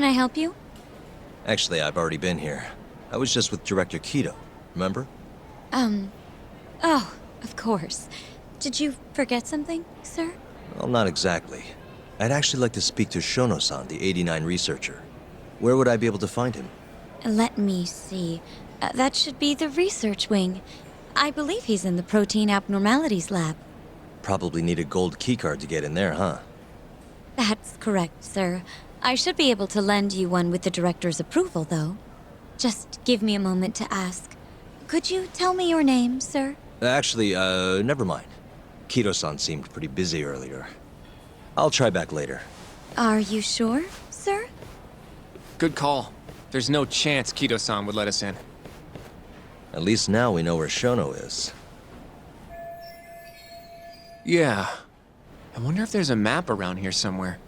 Can I help you? Actually, I've already been here. I was just with Director Kido, remember? Oh, of course. Did you forget something, sir? Well, not exactly. I'd actually like to speak to Shono-san, the 89 researcher. Where would I be able to find him? Let me see. That should be the research wing. I believe he's in the protein abnormalities lab. Probably need a gold keycard to get in there, huh? That's correct, sir. I should be able to lend you one with the director's approval, though. Just give me a moment to ask. Could you tell me your name, sir? Actually, never mind. Kido-san seemed pretty busy earlier. I'll try back later. Are you sure, sir? Good call. There's no chance Kido-san would let us in. At least now we know where Shono is. Yeah. I wonder if there's a map around here somewhere.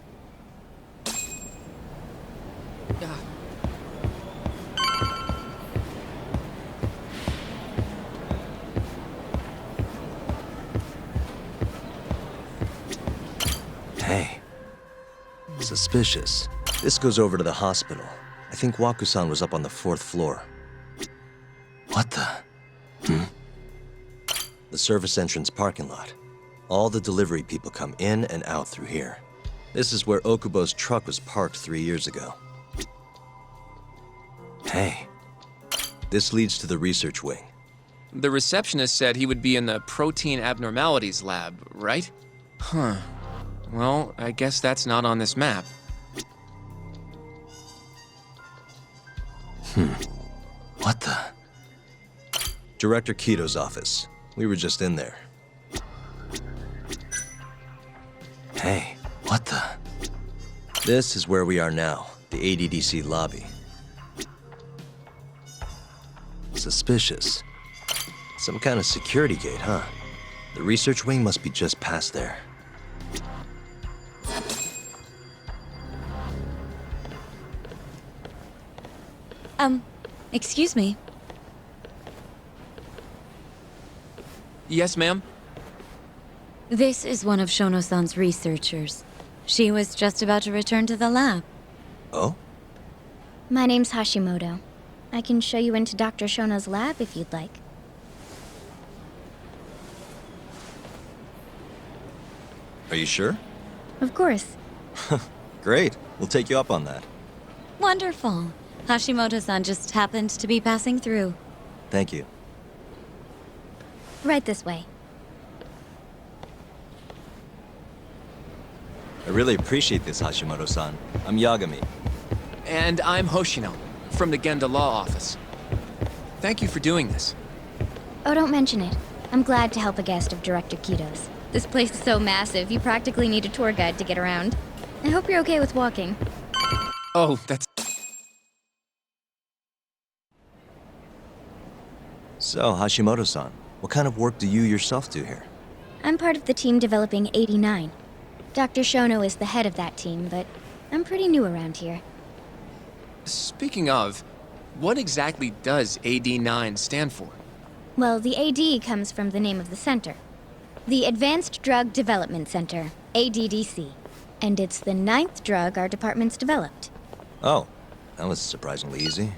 Hey. Suspicious. This goes over to the hospital. I think Waku-san was up on the 4th floor. What the? The service entrance parking lot. All the delivery people come in and out through here. This is where Okubo's truck was parked 3 years ago. Hey. This leads to the research wing. The receptionist said he would be in the protein abnormalities lab, right? Huh. Well, I guess that's not on this map. What the? Director Kido's office. We were just in there. Hey, what the? This is where we are now, the ADDC lobby. Suspicious. Some kind of security gate, huh? The research wing must be just past there. Excuse me. Yes, ma'am? This is one of Shono-san's researchers. She was just about to return to the lab. Oh? My name's Hashimoto. I can show you into Dr. Shono's lab if you'd like. Are you sure? Of course. Great. We'll take you up on that. Wonderful. Hashimoto-san just happened to be passing through. Thank you. Right this way. I really appreciate this, Hashimoto-san. I'm Yagami. And I'm Hoshino, from the Genda Law Office. Thank you for doing this. Oh, don't mention it. I'm glad to help a guest of Director Kido's. This place is so massive, you practically need a tour guide to get around. I hope you're okay with walking. Oh, that's... So, Hashimoto-san, what kind of work do you yourself do here? I'm part of the team developing 89. Dr. Shono is the head of that team, but I'm pretty new around here. Speaking of, what exactly does AD9 stand for? Well, the AD comes from the name of the center. The Advanced Drug Development Center, ADDC. And it's the 9th drug our department's developed. Oh, that was surprisingly easy.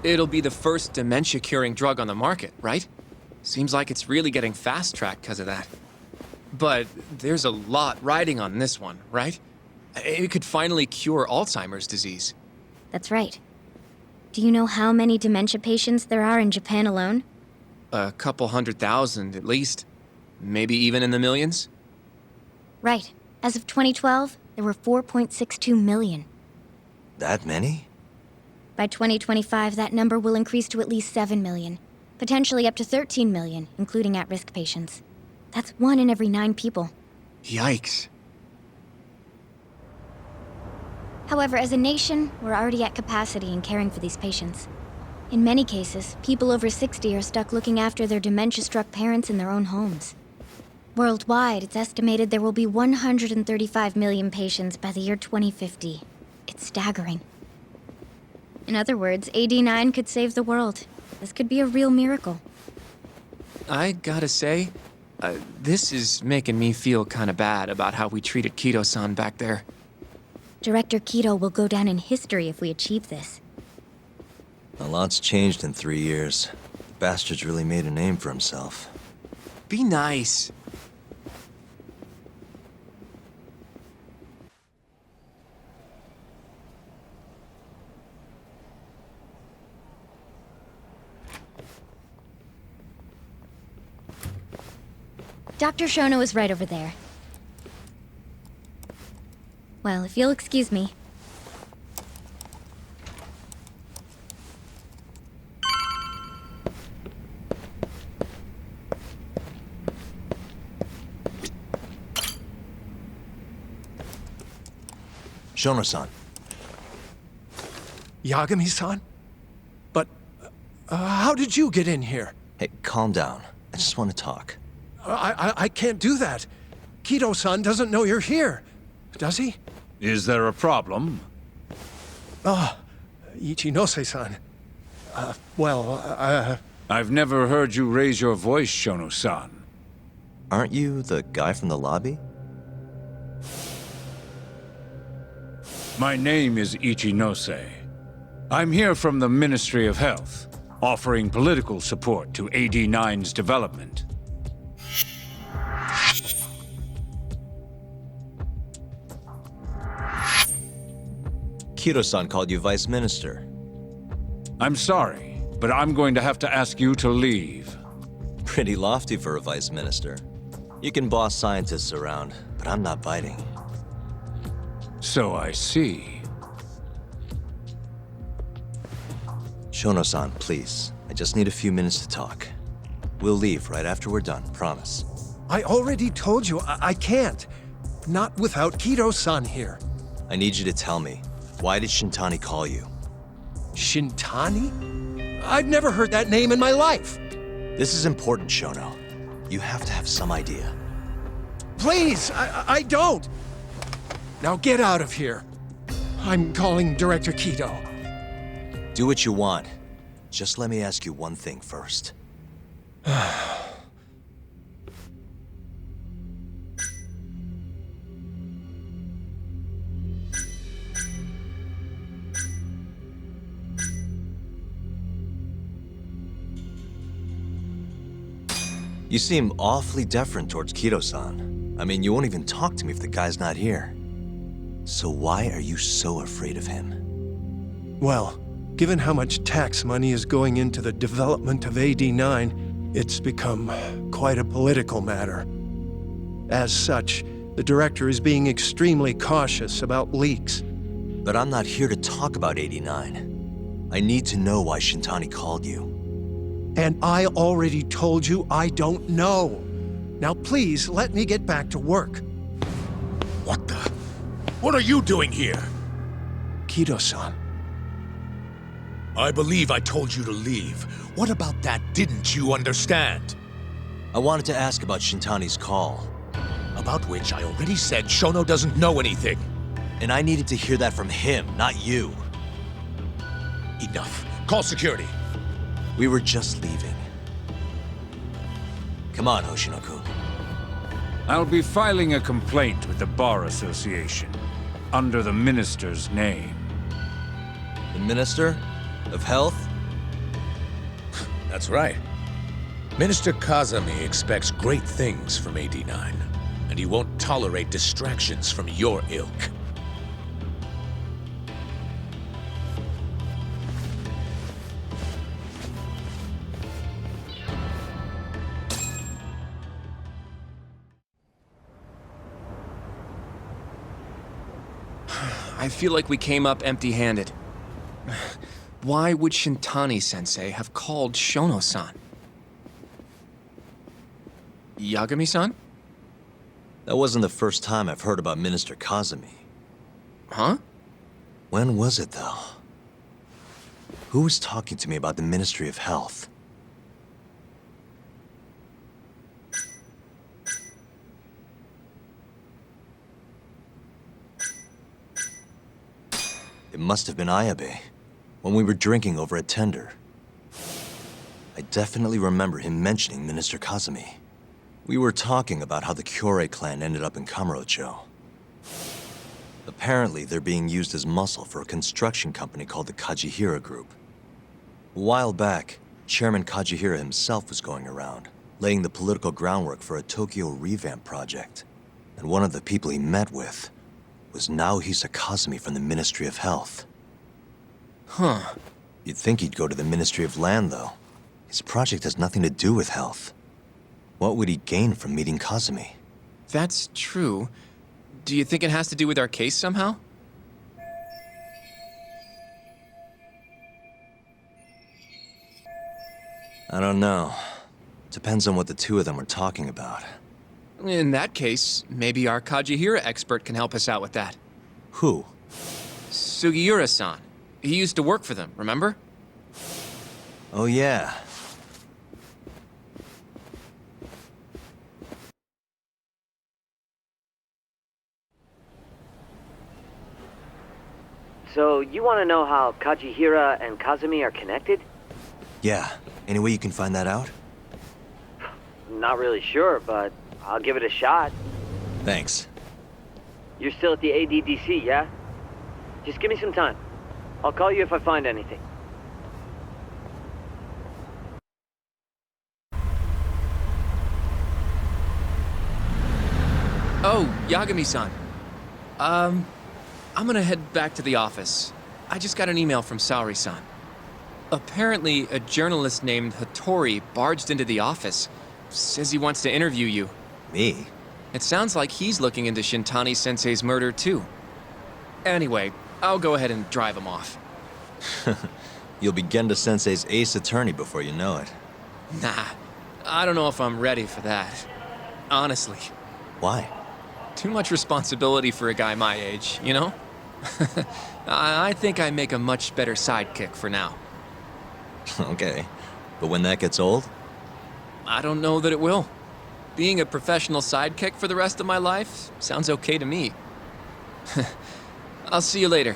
It'll be the first dementia-curing drug on the market, right? Seems like it's really getting fast-tracked because of that. But there's a lot riding on this one, right? It could finally cure Alzheimer's disease. That's right. Do you know how many dementia patients there are in Japan alone? A couple 100,000 at least. Maybe even in the millions? Right. As of 2012, there were 4.62 million. That many? By 2025, that number will increase to at least 7 million. Potentially up to 13 million, including at-risk patients. That's 1 in every 9 people. Yikes. However, as a nation, we're already at capacity in caring for these patients. In many cases, people over 60 are stuck looking after their dementia-struck parents in their own homes. Worldwide, it's estimated there will be 135 million patients by the year 2050. It's staggering. In other words, AD9 could save the world. This could be a real miracle. I gotta say, this is making me feel kinda bad about how we treated Kido-san back there. Director Kido will go down in history if we achieve this. A lot's changed in 3 years. The bastard's really made a name for himself. Be nice. Dr. Shono is right over there. Well, if you'll excuse me. Shono-san. Yagami-san? But, how did you get in here? Hey, calm down. I just want to talk. I can't do that. Kido-san doesn't know you're here, does he? Is there a problem? Ichinose-san. I've never heard you raise your voice, Shono-san. Aren't you the guy from the lobby? My name is Ichinose. I'm here from the Ministry of Health, offering political support to AD9's development. Kido-san called you Vice Minister. I'm sorry, but I'm going to have to ask you to leave. Pretty lofty for a Vice Minister. You can boss scientists around, but I'm not biting. So I see. Shono-san, please. I just need a few minutes to talk. We'll leave right after we're done, promise. I already told you I can't. Not without Kido-san here. I need you to tell me, why did Shintani call you? Shintani? I've never heard that name in my life. This is important, Shono. You have to have some idea. Please, I don't. Now get out of here. I'm calling Director Kido. Do what you want. Just let me ask you one thing first. You seem awfully deferent towards Kido-san. I mean, you won't even talk to me if the guy's not here. So why are you so afraid of him? Well, given how much tax money is going into the development of AD9, it's become quite a political matter. As such, the director is being extremely cautious about leaks. But I'm not here to talk about 89. I need to know why Shintani called you. And I already told you I don't know. Now please, let me get back to work. What the? What are you doing here? Kido-san. I believe I told you to leave. What about that didn't you understand? I wanted to ask about Shintani's call. About which I already said Shono doesn't know anything. And I needed to hear that from him, not you. Enough. Call security. We were just leaving. Come on, Hoshino-kun. I'll be filing a complaint with the Bar Association, under the Minister's name. The Minister of Health? That's right. Minister Kazami expects great things from AD9, and he won't tolerate distractions from your ilk. I feel like we came up empty-handed. Why would Shintani-sensei have called Shono-san? Yagami-san? That wasn't the first time I've heard about Minister Kazami. Huh? When was it, though? Who was talking to me about the Ministry of Health? It must have been Ayabe, when we were drinking over a tender. I definitely remember him mentioning Minister Kazami. We were talking about how the Kyorei clan ended up in Kamurocho. Apparently, they're being used as muscle for a construction company called the Kajihira Group. A while back, Chairman Kajihira himself was going around, laying the political groundwork for a Tokyo revamp project. And one of the people he met with was Naohisa Kazami from the Ministry of Health. Huh. You'd think he'd go to the Ministry of Land, though. His project has nothing to do with health. What would he gain from meeting Kazami? That's true. Do you think it has to do with our case somehow? I don't know. Depends on what the two of them are talking about. In that case, maybe our Kajihira expert can help us out with that. Who? Sugiura-san. He used to work for them, remember? Oh, yeah. So, you want to know how Kajihira and Kazami are connected? Yeah. Any way you can find that out? Not really sure, but I'll give it a shot. Thanks. You're still at the ADDC, yeah? Just give me some time. I'll call you if I find anything. Oh, Yagami-san. I'm gonna head back to the office. I just got an email from Saori-san. Apparently, a journalist named Hattori barged into the office. Says he wants to interview you. Me? It sounds like he's looking into Shintani-sensei's murder, too. Anyway, I'll go ahead and drive him off. You'll be Genda-sensei's ace attorney before you know it. Nah, I don't know if I'm ready for that. Honestly. Why? Too much responsibility for a guy my age, you know? I think I make a much better sidekick for now. Okay. But when that gets old? I don't know that it will. Being a professional sidekick for the rest of my life sounds okay to me. I'll see you later.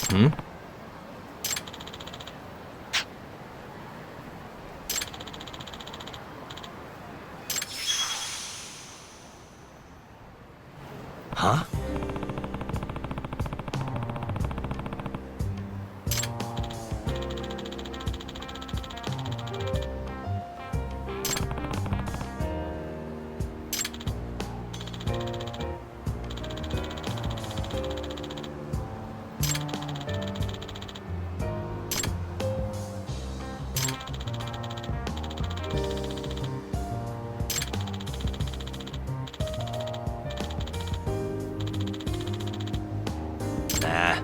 Hmm? Huh? Nah.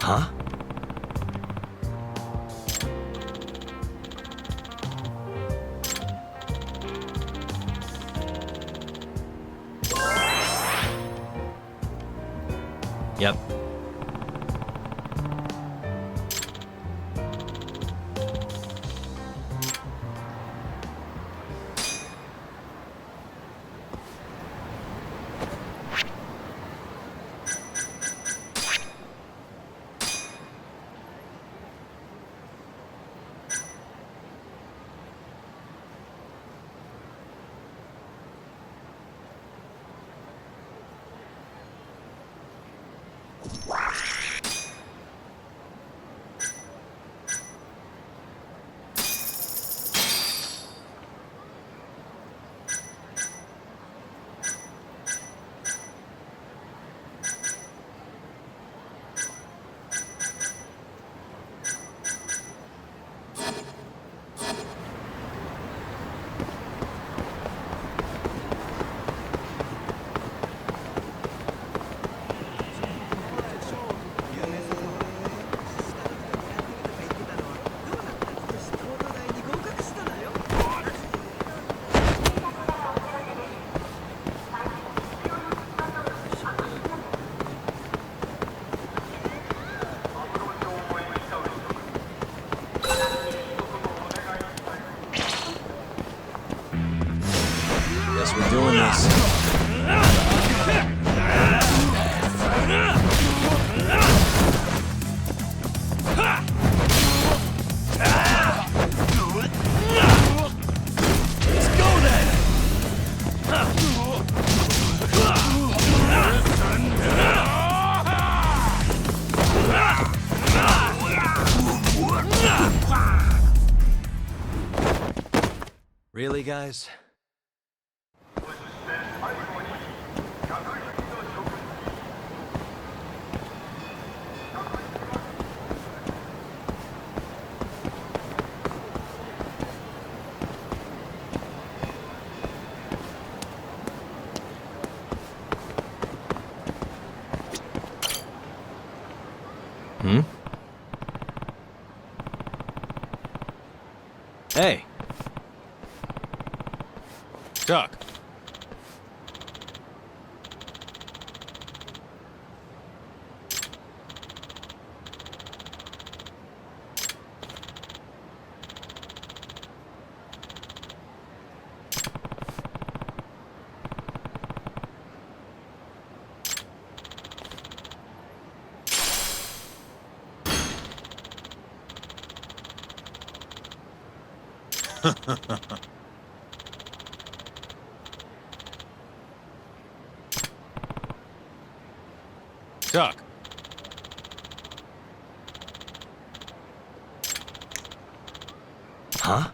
Huh? Yep. Really, guys? Hmm? Hey. Duck. Duck. Huh?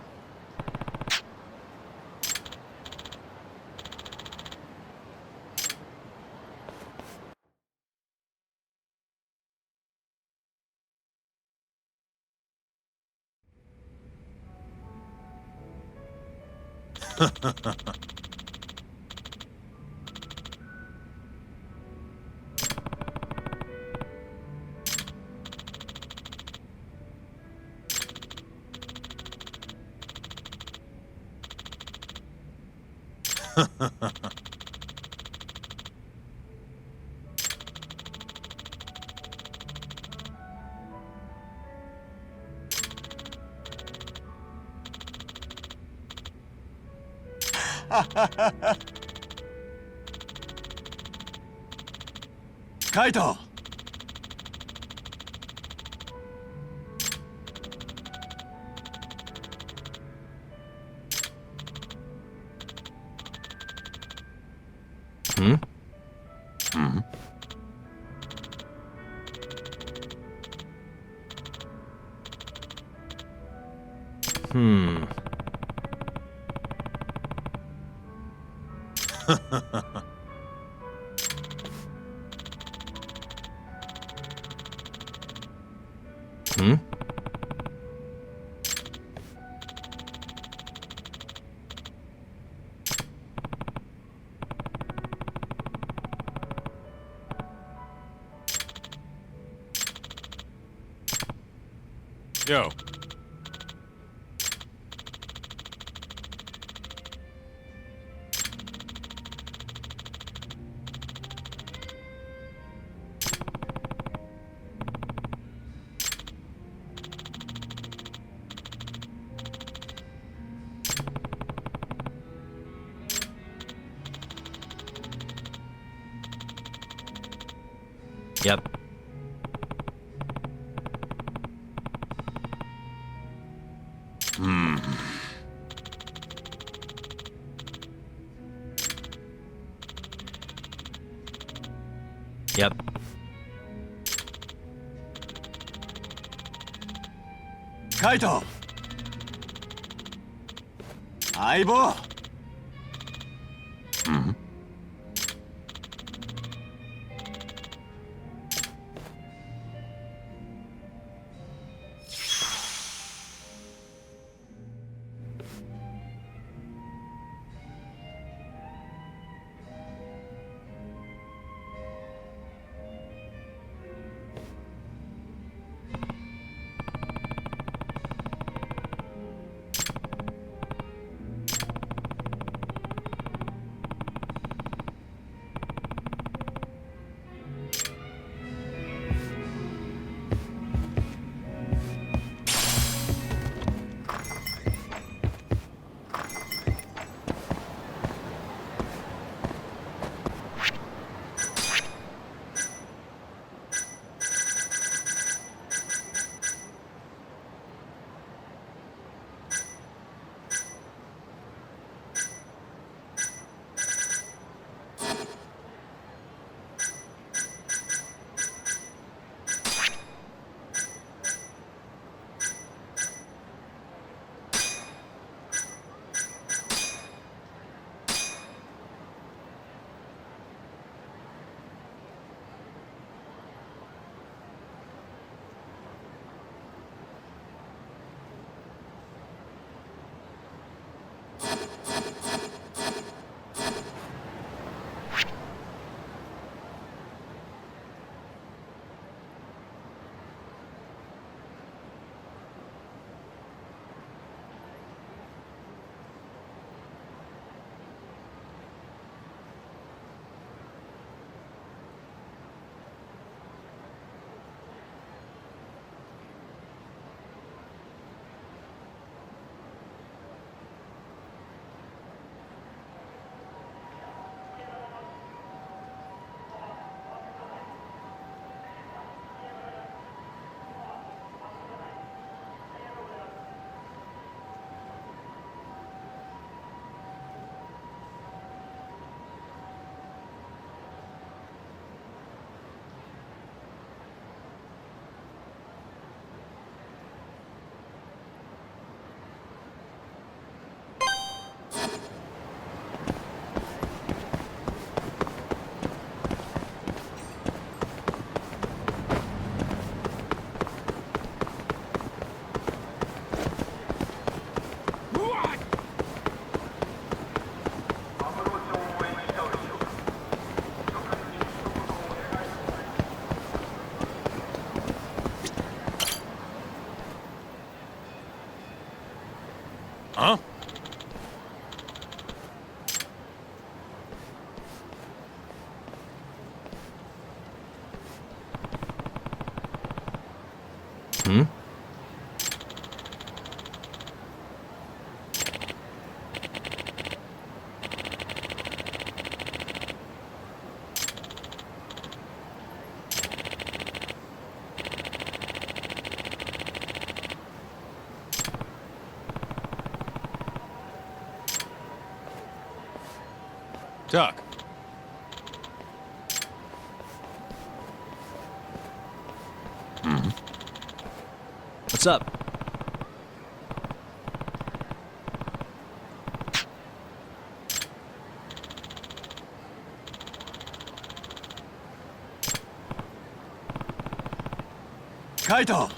Kaito! Hmm? Hmm? Hmm. Hmm? Yo. Yep. Hmm. Yep. Kaito! 相棒 Hmm. Huh? Hmm? Tuck. What's up? Kaito!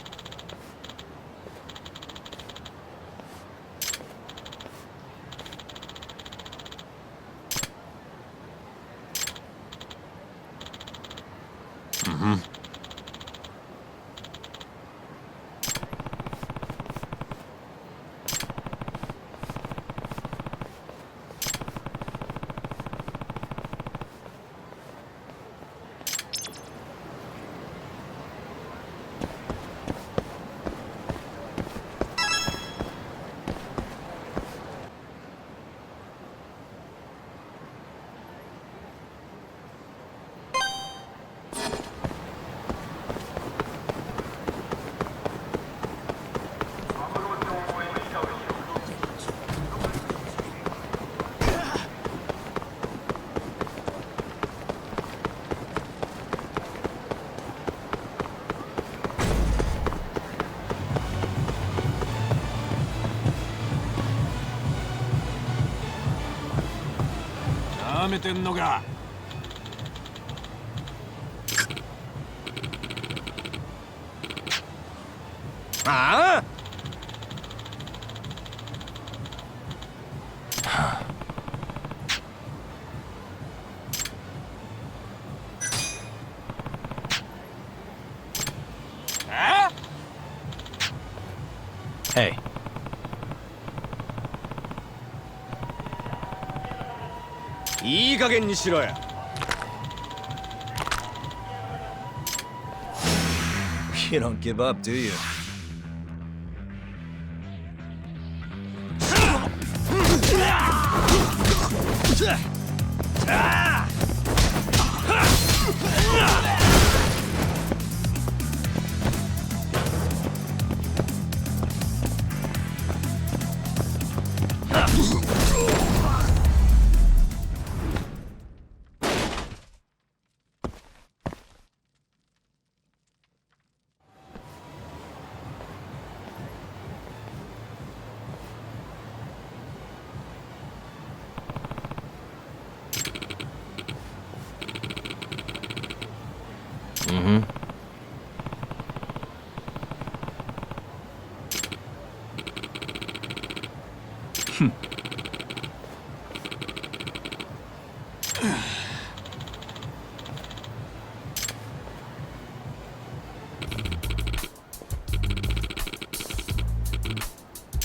Ah! Hey. You don't give up, do you?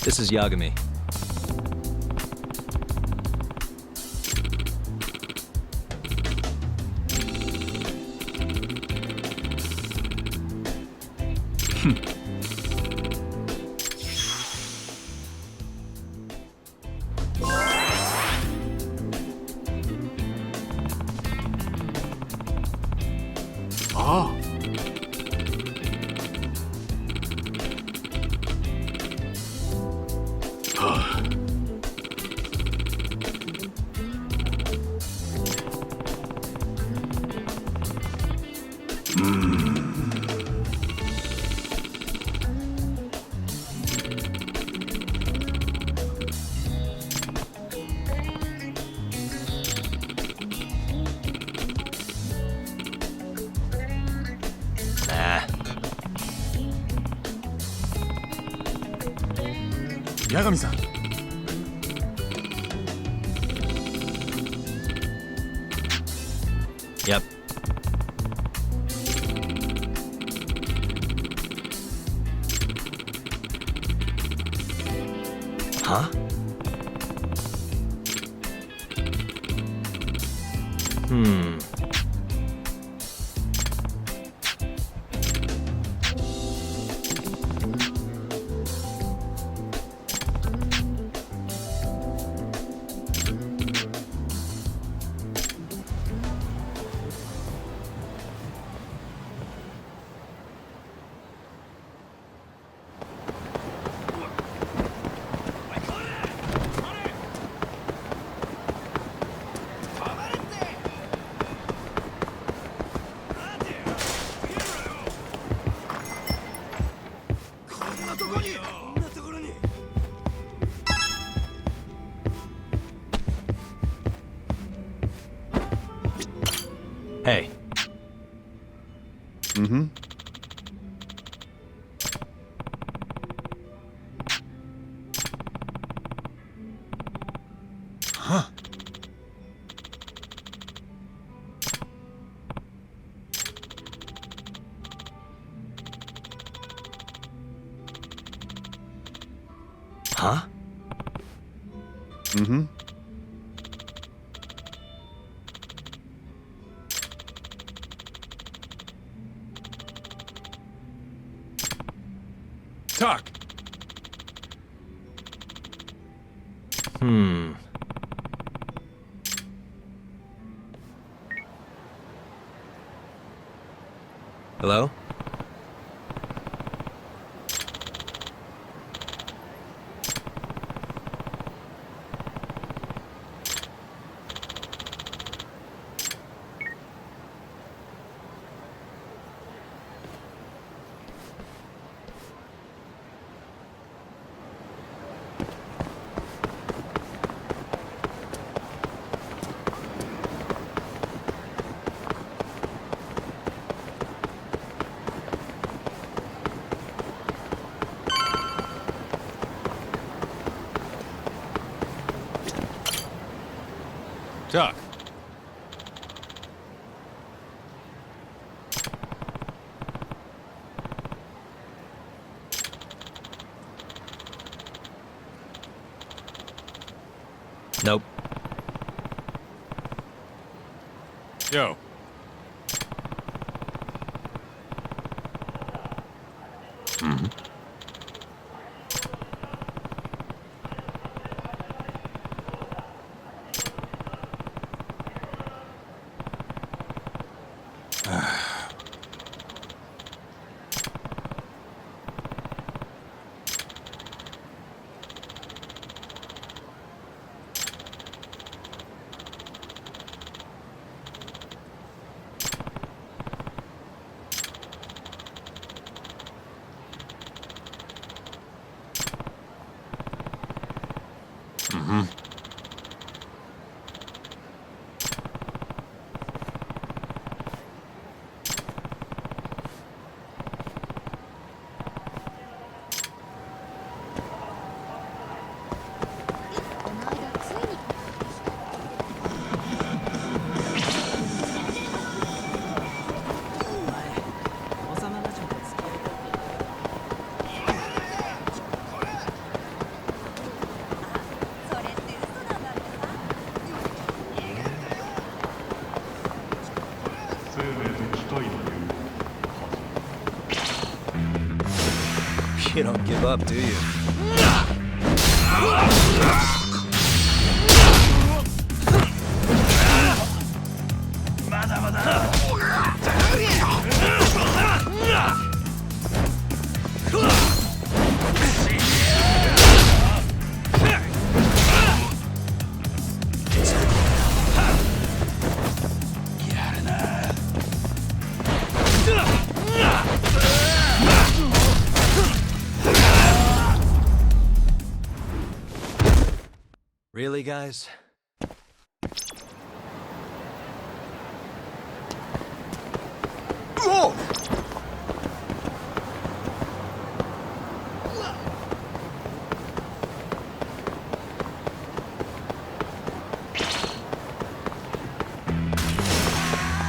This is Yagami. Oh. Nah. Yagami-san. Yep. Huh? Hmm. Hey. Mm-hmm. Huh. Huh? Mm-hmm. Talk. Hmm. Hello? Talk. Nope. Yo. You don't give up, do you? Really, guys?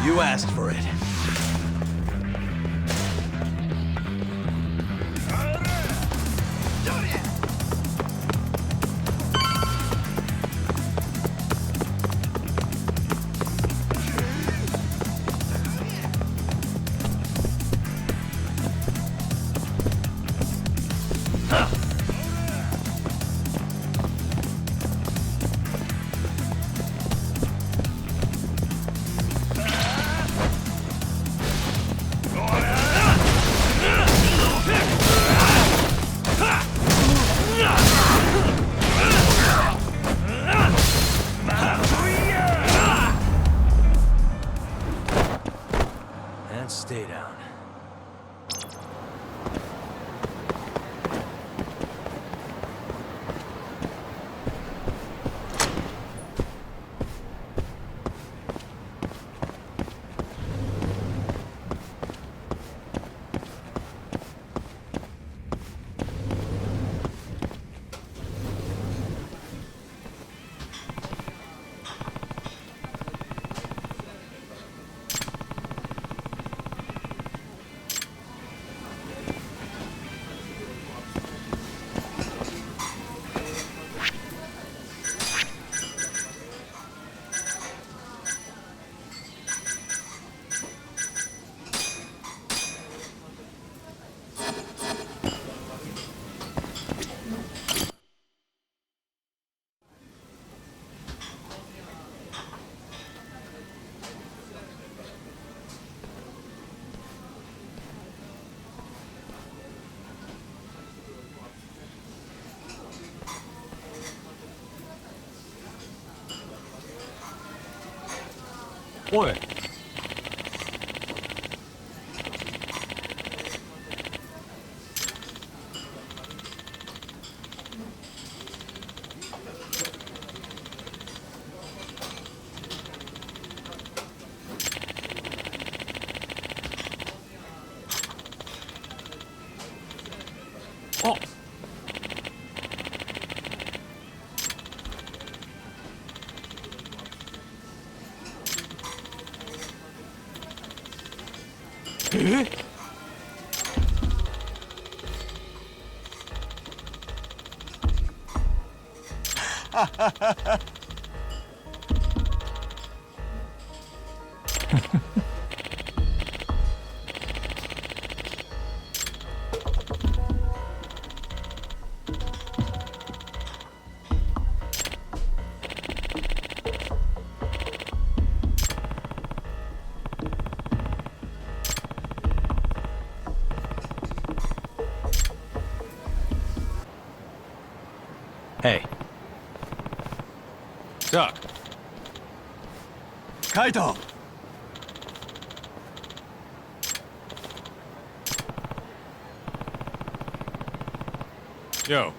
You asked for it. And stay down. What? Oh. Hey. Duck. Kaito! Yo.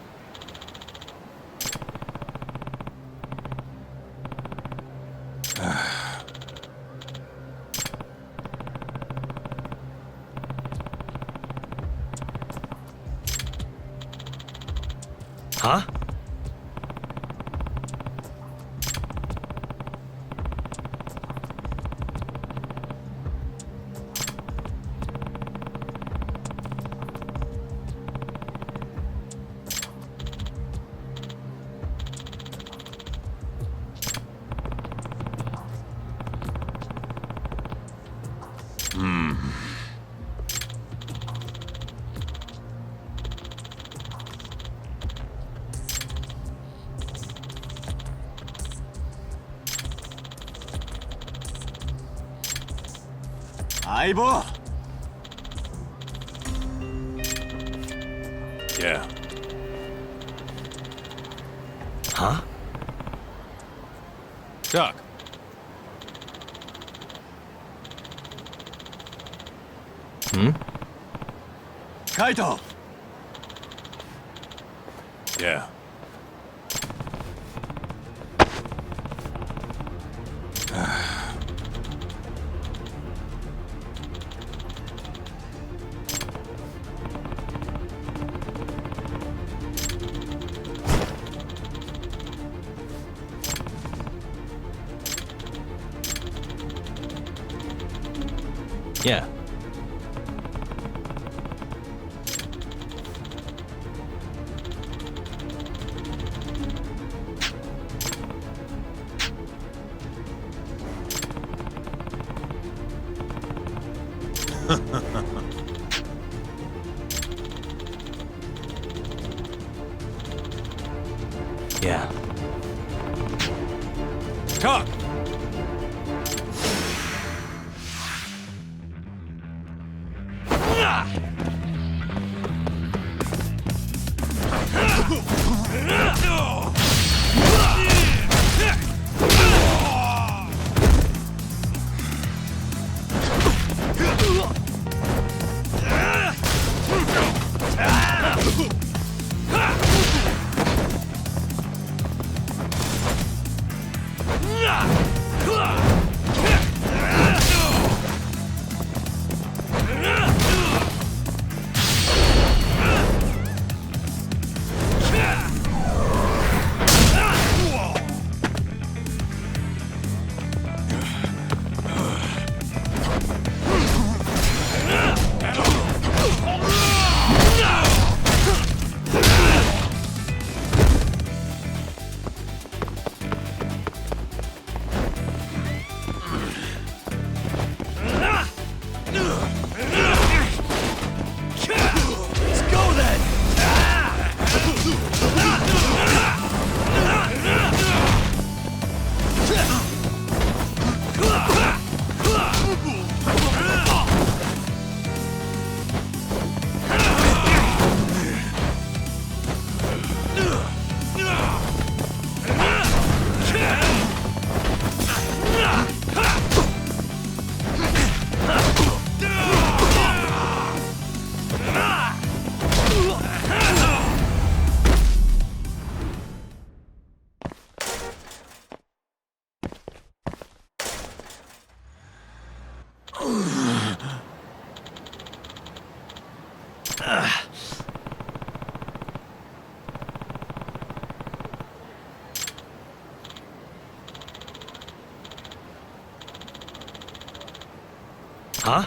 Huh? Yeah. Huh? Duck. Hmm? Kaito! Yeah. Yeah. Yeah. Talk! Huh?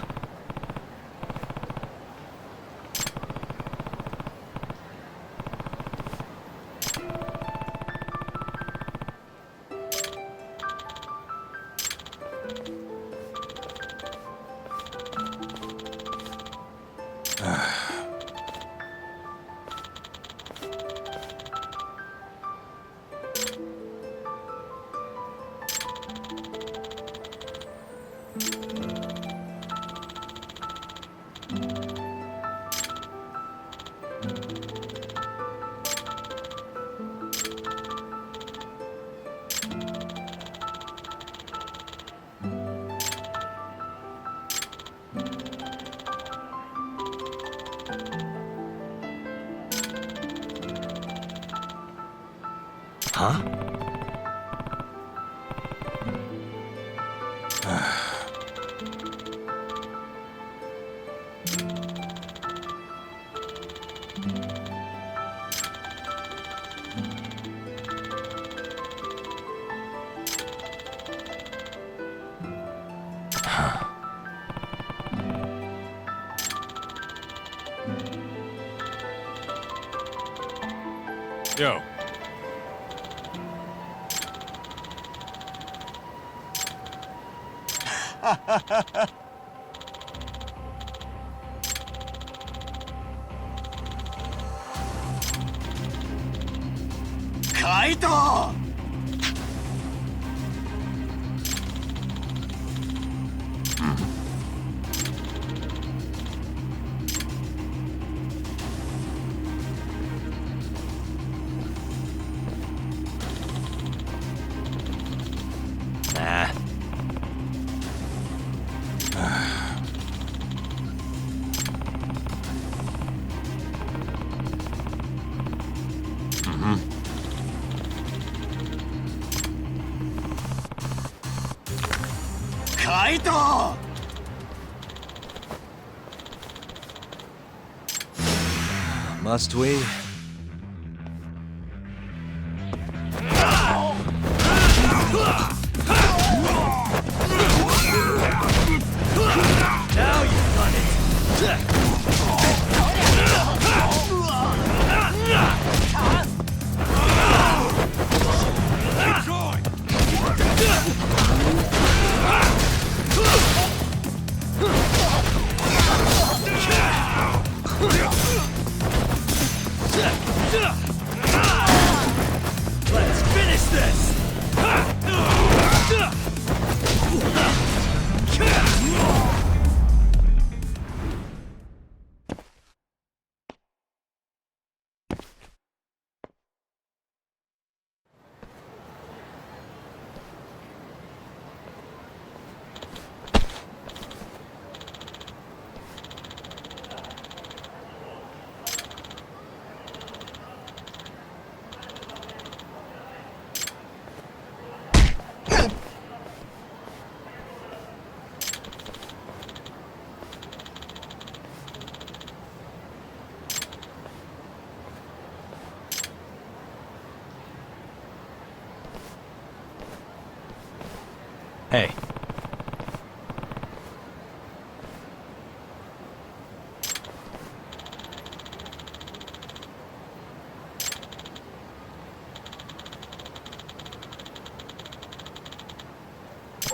Huh? Yo. Kaito! Must we? Now you've done it! Let's finish this! Hey.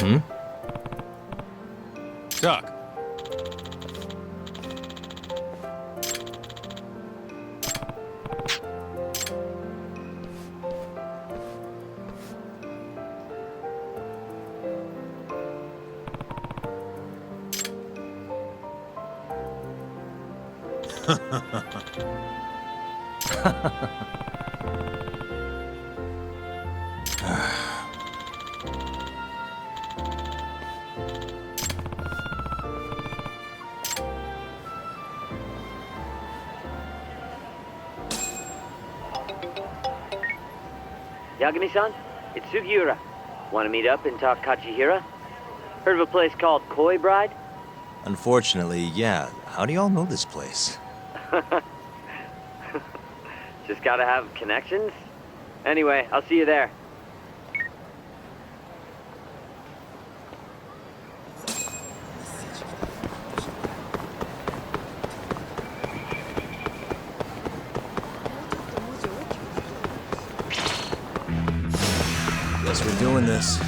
Hmm? Doc. Yagami-san, it's Sugiura. Want to meet up and talk Kachihira? Heard of a place called Koi Bride? Unfortunately, yeah. How do y'all know this place? Just gotta have connections? Anyway, I'll see you there. Guess we're doing this.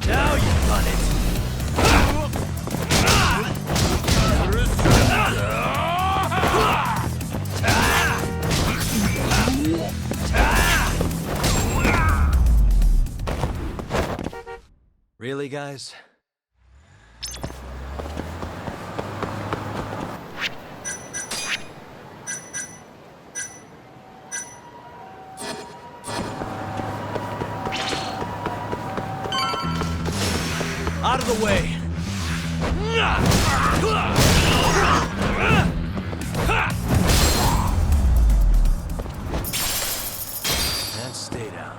Now you've done it! Really, guys? Out of the way! And stay down.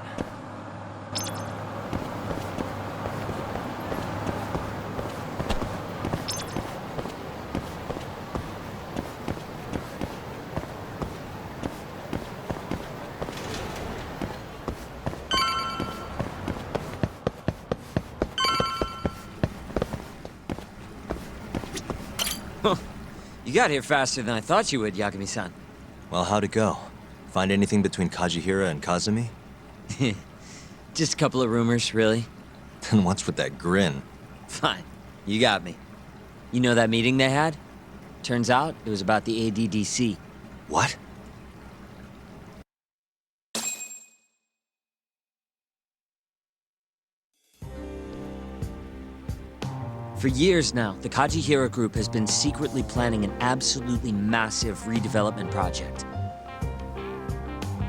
You got here faster than I thought you would, Yagami-san. Well, how'd it go? Find anything between Kajihira and Kazumi? Just a couple of rumors, really. Then what's with that grin? Fine, you got me. You know that meeting they had? Turns out it was about the ADDC. What? For years now, the Kajihira group has been secretly planning an absolutely massive redevelopment project.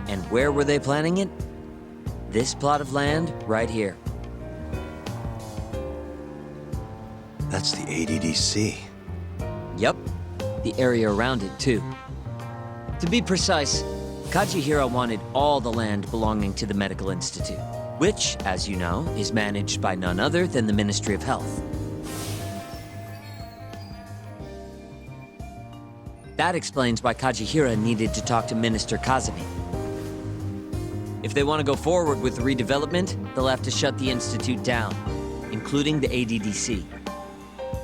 And where were they planning it? this plot of land right here. That's the ADDC. Yep, the area around it, too. To be precise, Kajihira wanted all the land belonging to the Medical Institute, which, as you know, is managed by none other than the Ministry of Health. That explains why Kajihira needed to talk to Minister Kazami. If they want to go forward with the redevelopment, they'll have to shut the Institute down, including the ADDC.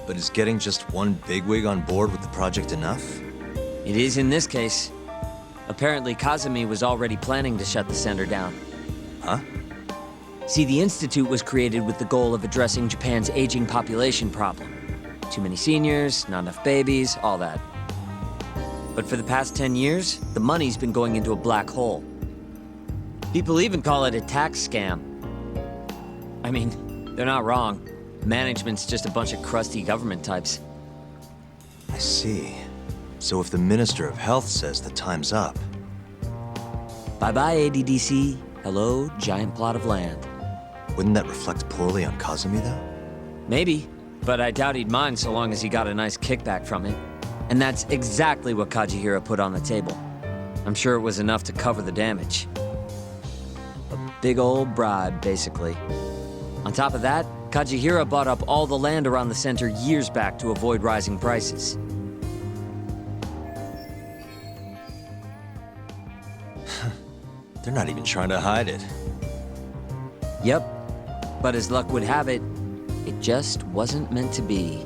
But is getting just one bigwig on board with the project enough? It is in this case. Apparently, Kazami was already planning to shut the center down. Huh? See, the Institute was created with the goal of addressing Japan's aging population problem. Too many seniors, not enough babies, all that. But for the past 10 years, the money's been going into a black hole. People even call it a tax scam. I mean, they're not wrong. Management's just a bunch of crusty government types. I see. So if the Minister of Health says the time's up... Bye-bye, ADDC. Hello, giant plot of land. Wouldn't that reflect poorly on Kazumi, though? Maybe, but I doubt he'd mind so long as he got a nice kickback from it. And that's exactly what Kajihira put on the table. I'm sure it was enough to cover the damage. A big old bribe, basically. On top of that, Kajihira bought up all the land around the center years back to avoid rising prices. They're not even trying to hide it. Yep, but as luck would have it, it just wasn't meant to be.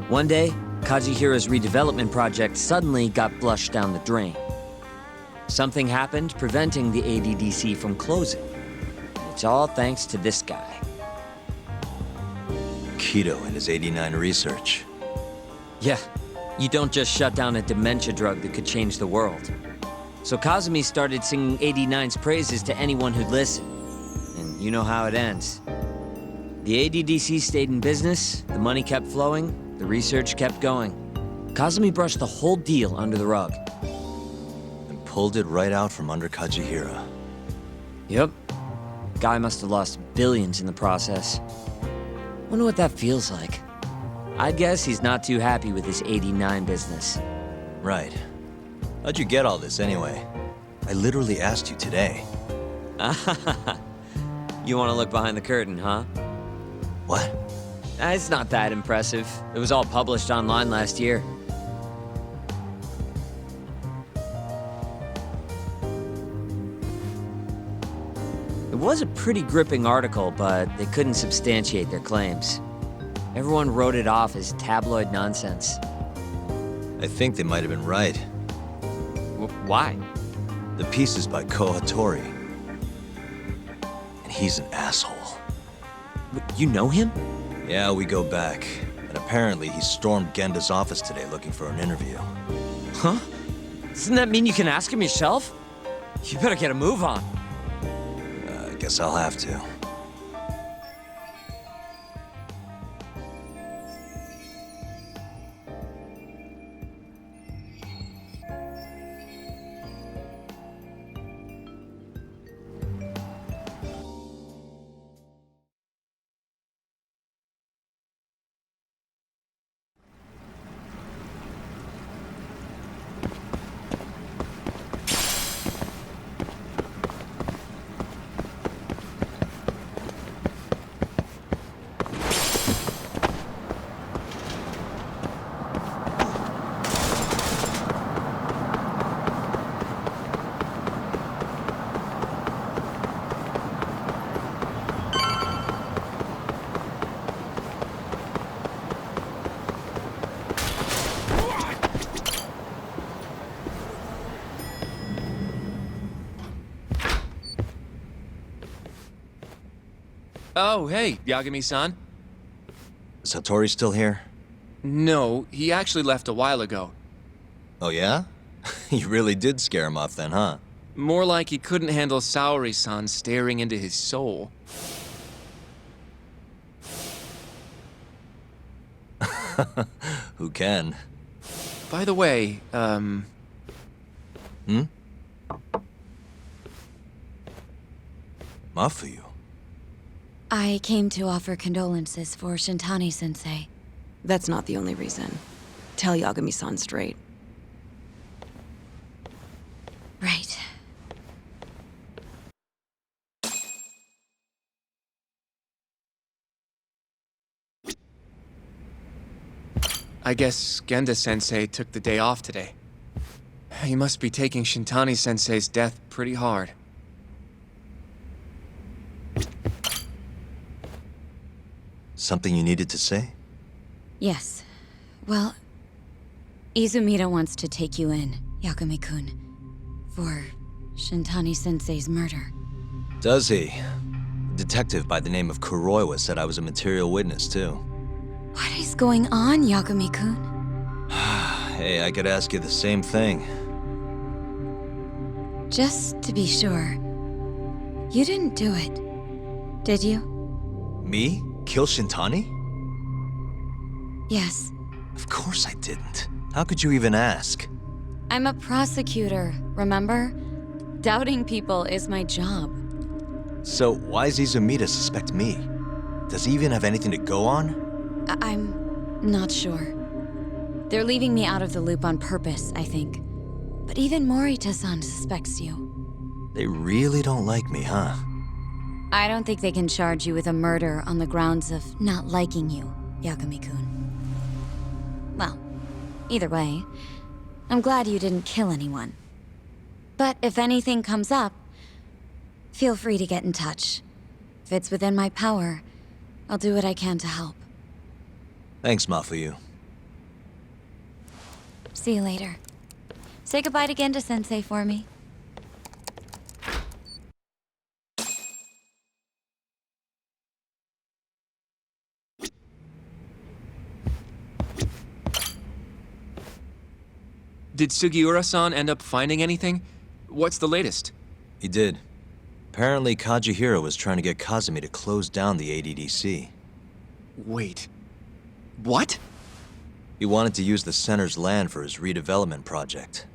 One day, Kajihira's redevelopment project suddenly got flushed down the drain. Something happened preventing the ADDC from closing. It's all thanks to this guy. Keto and his 89 research. Yeah, you don't just shut down a dementia drug that could change the world. So Kazumi started singing 89's praises to anyone who'd listen. And you know how it ends. The ADDC stayed in business, the money kept flowing, the research kept going. Kazumi brushed the whole deal under the rug. And pulled it right out from under Kajihira. Yep. Guy must have lost billions in the process. Wonder what that feels like. I'd guess he's not too happy with his 89 business. Right. How'd you get all this, anyway? I literally asked you today. You want to look behind the curtain, huh? What? It's not that impressive. It was all published online last year. It was a pretty gripping article, but they couldn't substantiate their claims. Everyone wrote it off as tabloid nonsense. I think they might have been right. Why? The piece is by Kohatori. And he's an asshole. You know him? Yeah, we go back. And apparently he stormed Genda's office today looking for an interview. Huh? Doesn't that mean you can ask him yourself? You better get a move on. I guess I'll have to. Oh, hey, Yagami-san. Satori's still here? No, he actually left a while ago. Oh, yeah? You really did scare him off then, huh? More like he couldn't handle Saori-san staring into his soul. Who can? By the way, Mafuyu? I came to offer condolences for Shintani-sensei. That's not the only reason. Tell Yagami-san straight. Right. I guess Genda-sensei took the day off today. He must be taking Shintani-sensei's death pretty hard. Something you needed to say? Yes. Well, Izumida wants to take you in, Yagami-kun, for Shintani-sensei's murder. Does he? A detective by the name of Kuroiwa said I was a material witness, too. What is going on, Yagami-kun? Hey, I could ask you the same thing. Just to be sure, you didn't do it, did you? Me? Kill Shintani? Yes. Of course I didn't. How could you even ask? I'm a prosecutor, remember? Doubting people is my job. So why does Izumida suspect me? Does he even have anything to go on? I'm not sure. They're leaving me out of the loop on purpose, I think. But even Morita-san suspects you. They really don't like me, huh? I don't think they can charge you with a murder on the grounds of not liking you, Yagami-kun. Well, either way, I'm glad you didn't kill anyone. But if anything comes up, feel free to get in touch. If it's within my power, I'll do what I can to help. Thanks, Mafuyu. See you later. Say goodbye to Genda-sensei for me. Did Sugiura-san end up finding anything? What's the latest? He did. Apparently, Kajihiro was trying to get Kazumi to close down the ADDC. Wait. What? He wanted to use the center's land for his redevelopment project.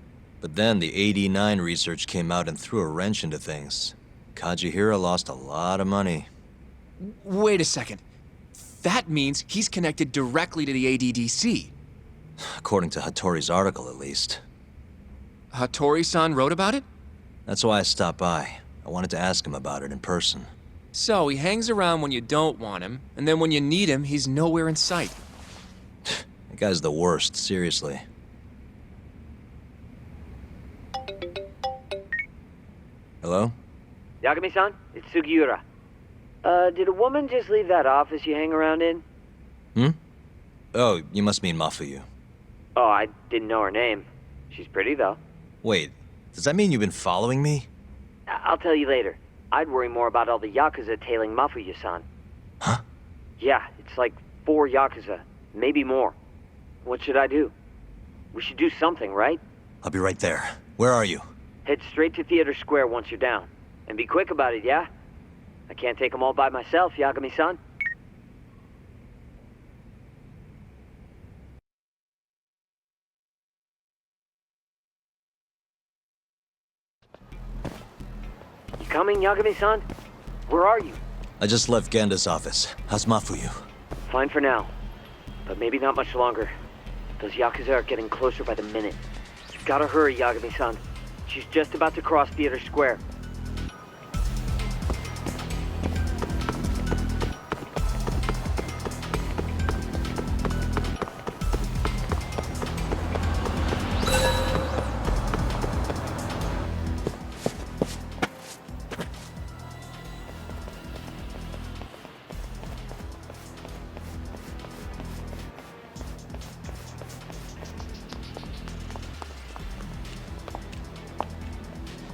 But then the AD9 research came out and threw a wrench into things. Kajihiro lost a lot of money. Wait a second. That means he's connected directly to the ADDC. According to Hattori's article, at least. Hattori-san wrote about it? That's why I stopped by. I wanted to ask him about it in person. So he hangs around when you don't want him, and then when you need him, he's nowhere in sight. That guy's the worst, seriously. Hello? Yagami-san, it's Sugiura. Did a woman just leave that office you hang around in? Hmm? Oh, you must mean Mafuyu. Oh, I didn't know her name. She's pretty, though. Wait, does that mean you've been following me? I'll tell you later. I'd worry more about all the Yakuza tailing Mafuyu-san. Huh? Yeah, it's like 4 Yakuza. Maybe more. What should I do? We should do something, right? I'll be right there. Where are you? Head straight to Theater Square once you're down. And be quick about it, yeah? I can't take them all by myself, Yagami-san. You coming, Yagami-san? Where are you? I just left Genda's office. How's Mafuyu? Fine for now. But maybe not much longer. Those Yakuza are getting closer by the minute. You've gotta hurry, Yagami-san. She's just about to cross Theater Square.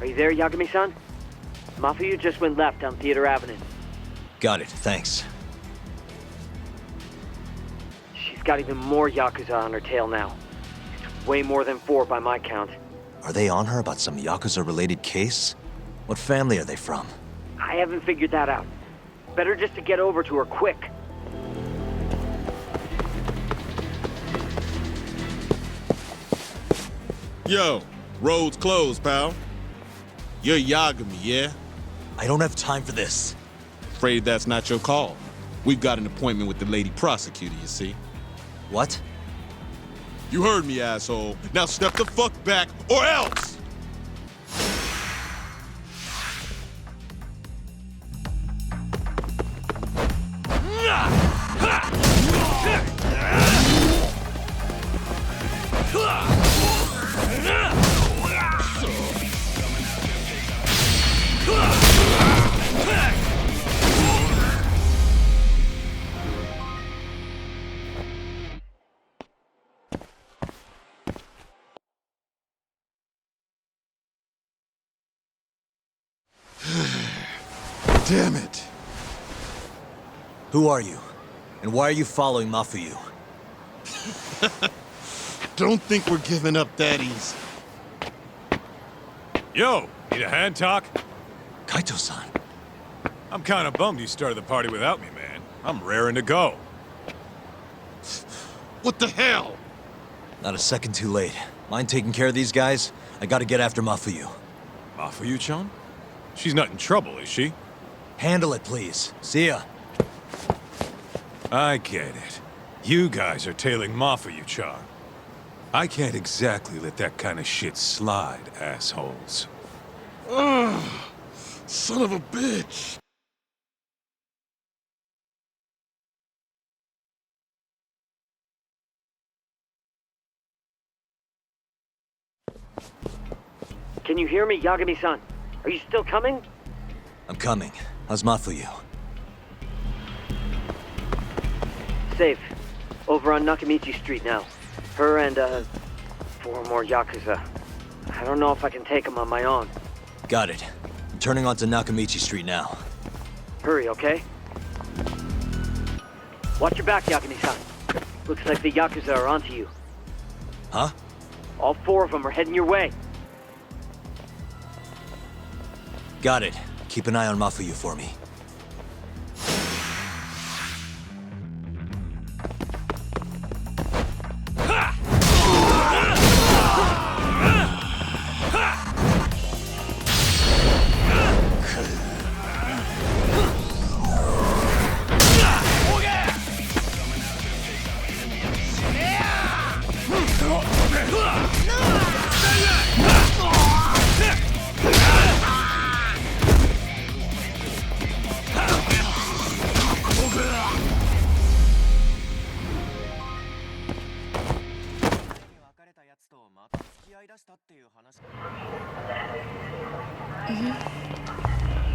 Are you there, Yagami-san? Mafuyu just went left down Theater Avenue. Got it, thanks. She's got even more Yakuza on her tail now. It's way more than 4 by my count. Are they on her about some Yakuza-related case? What family are they from? I haven't figured that out. Better just to get over to her quick. Yo, road's closed, pal. You're Yagami, yeah? I don't have time for this. Afraid that's not your call. We've got an appointment with the lady prosecutor, you see. What? You heard me, asshole. Now step the fuck back, or else! Damn it. Who are you? And why are you following Mafuyu? Don't think we're giving up that easy. Yo, need a hand talk? Kaito-san. I'm kind of bummed you started the party without me, man. I'm raring to go. What the hell? Not a second too late. Mind taking care of these guys? I gotta get after Mafuyu. Mafuyu-chan? She's not in trouble, is she? Handle it, please. See ya. I get it. You guys are tailing Mafuyu-chan. I can't exactly let that kind of shit slide, assholes. Ugh, son of a bitch. Can you hear me, Yagami-san? Are you still coming? I'm coming. How's Mafuyu? Safe. Over on Nakamichi Street now. Her and, 4 more Yakuza. I don't know if I can take them on my own. Got it. I'm turning onto Nakamichi Street now. Hurry, okay? Watch your back, Yagami-san. Looks like the Yakuza are onto you. Huh? All 4 of them are heading your way. Got it. Keep an eye on Mafuyu for me.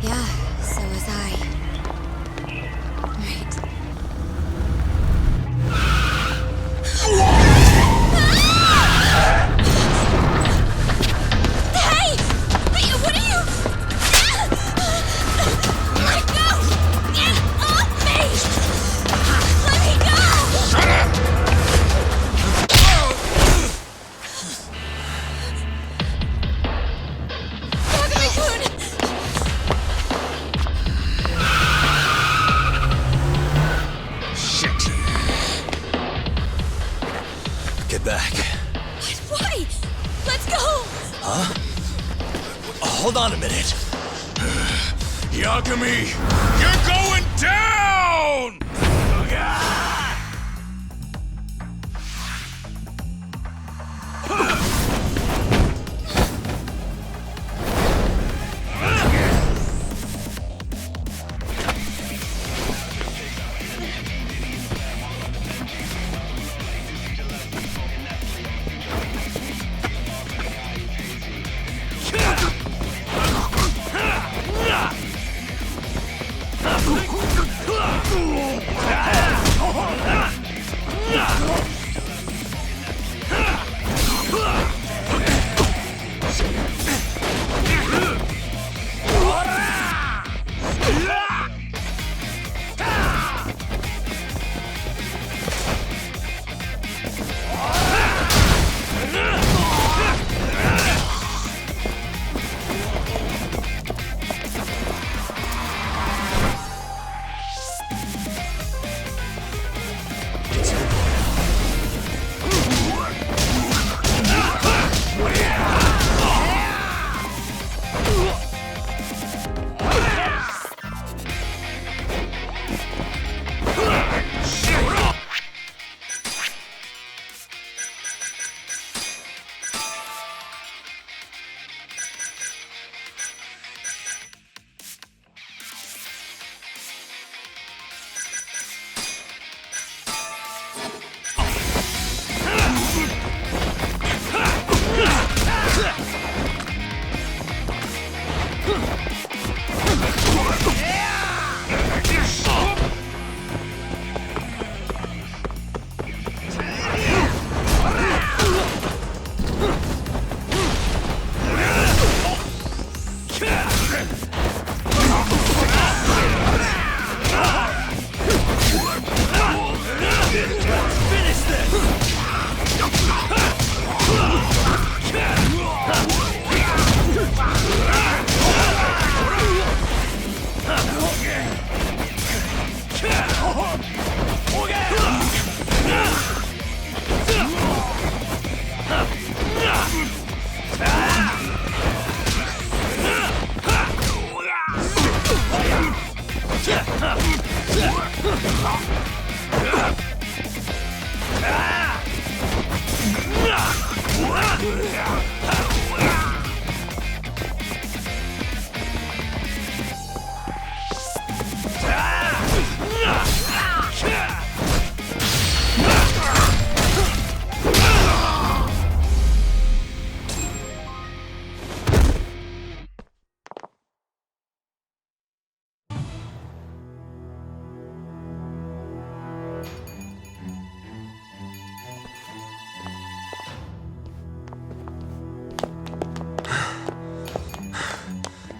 Yeah, so was I. Right. Hey! Hey, what are you? Let go! Get off me! Let me go! Shut up! Back. Why? Let's go! Huh? Hold on a minute. Yagami, you're going down!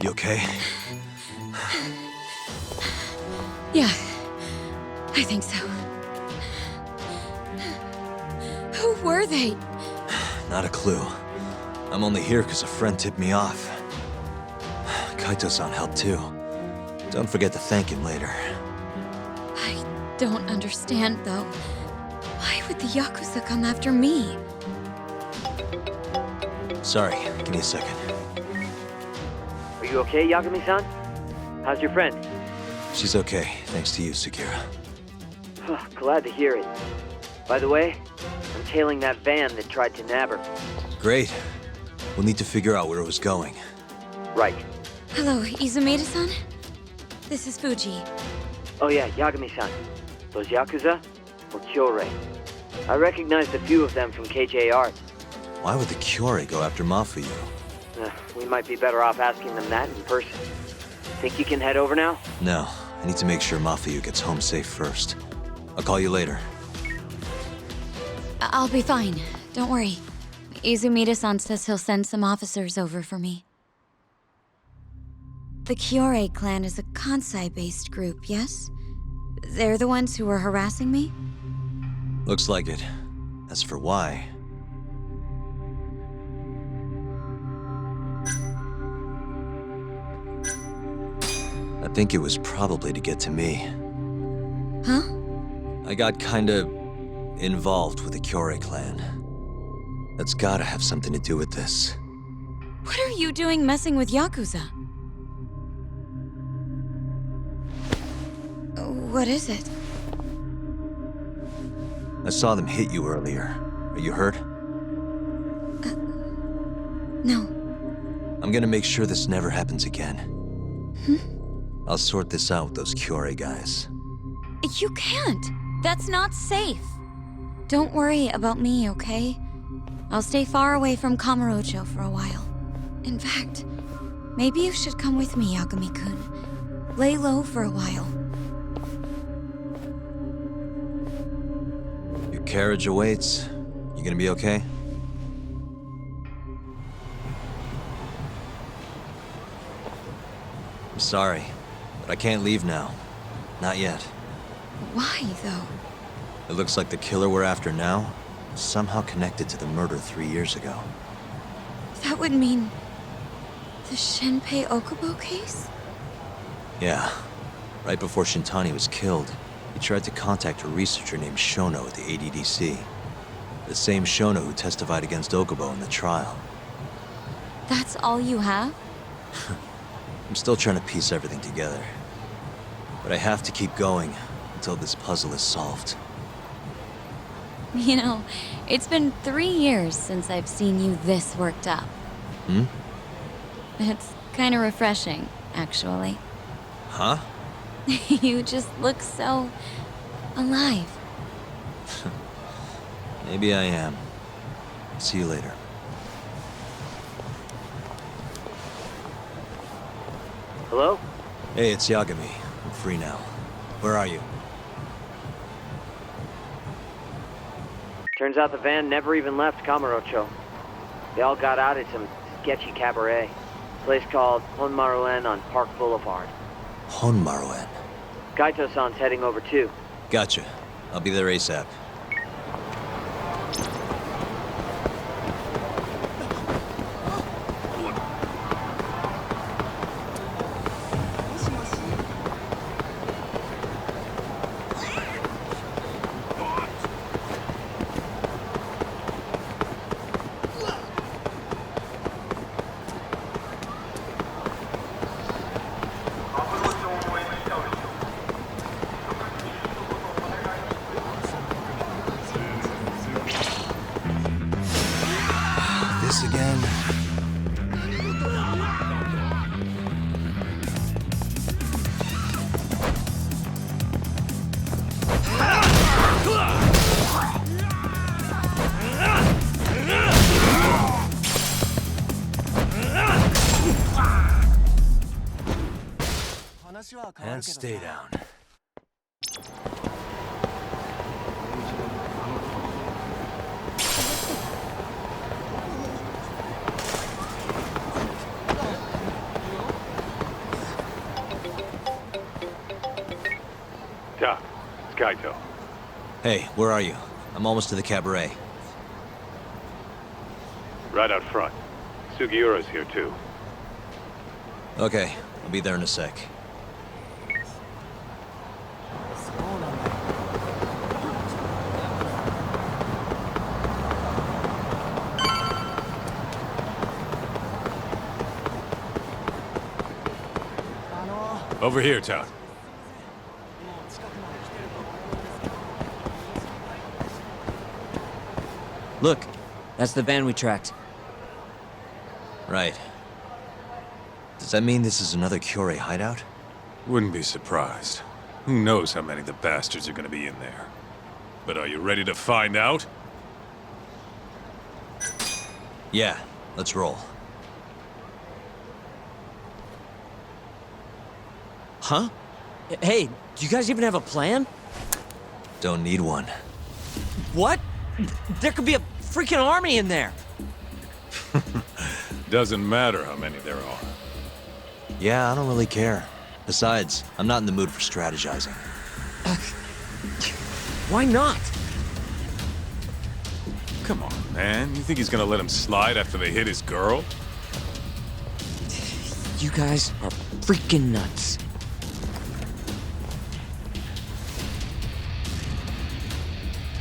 You okay? Yeah, I think so. Who were they? Not a clue. I'm only here because a friend tipped me off. Kaito-san helped too. Don't forget to thank him later. I don't understand, though. Why would the Yakuza come after me? Sorry, give me a second. Are you okay, Yagami-san? How's your friend? She's okay, thanks to you, Sekira. Glad to hear it. By the way, I'm tailing that van that tried to nab her. Great. We'll need to figure out where it was going. Right. Hello, Izumeda-san? This is Fuji. Oh yeah, Yagami-san. Those Yakuza were Kyorei. I recognized a few of them from KJR. Why would the Kyorei go after Mafuyu? We might be better off asking them that in person. Think you can head over now? No, I need to make sure Mafuyu gets home safe first. I'll call you later. I'll be fine. Don't worry. Izumeda-san says he'll send some officers over for me. The Kyorei clan is a Kansai-based group, yes? They're the ones who were harassing me? Looks like it. As for why... I think it was probably to get to me. Huh? I got kinda... involved with the Kyorei clan. That's gotta have something to do with this. What are you doing messing with Yakuza? What is it? I saw them hit you earlier. Are you hurt? No. I'm gonna make sure this never happens again. I'll sort this out with those Kyorei guys. You can't. That's not safe. Don't worry about me, okay? I'll stay far away from Kamurocho for a while. In fact, maybe you should come with me, Yagami-kun. Lay low for a while. Your carriage awaits. You gonna be okay? I'm sorry, but I can't leave now. Not yet. Why, though? It looks like the killer we're after now is somehow connected to the murder 3 years ago. That would mean... the Shenpei Okubo case? Yeah. Right before Shintani was killed, he tried to contact a researcher named Shono at the ADDC. The same Shono who testified against Okubo in the trial. That's all you have? I'm still trying to piece everything together. But I have to keep going until this puzzle is solved. You know, it's been 3 years since I've seen you this worked up. It's kind of refreshing, actually. Huh? You just look so... alive. Maybe I am. See you later. Hello? Hey, it's Yagami. I'm free now. Where are you? Turns out the van never even left Kamurocho. They all got out at some sketchy cabaret. Place called Honmaruen on Park Boulevard. Honmaruen. Kaito-san's heading over too. Gotcha. I'll be there ASAP. This again? And stay down. Ta, it's Kaito. Hey, where are you? I'm almost to the cabaret. Right out front. Sugiura's here too. Okay, I'll be there in a sec. Over here, Ta. Look, that's the van we tracked. Right. Does that mean this is another Kyorei hideout? Wouldn't be surprised. Who knows how many of the bastards are gonna be in there. But are you ready to find out? Yeah, let's roll. Huh? Hey, do you guys even have a plan? Don't need one. What? There could be a freaking army in there! Doesn't matter how many there are. Yeah, I don't really care. Besides, I'm not in the mood for strategizing. Why not? Come on, man. You think he's gonna let him slide after they hit his girl? You guys are freaking nuts.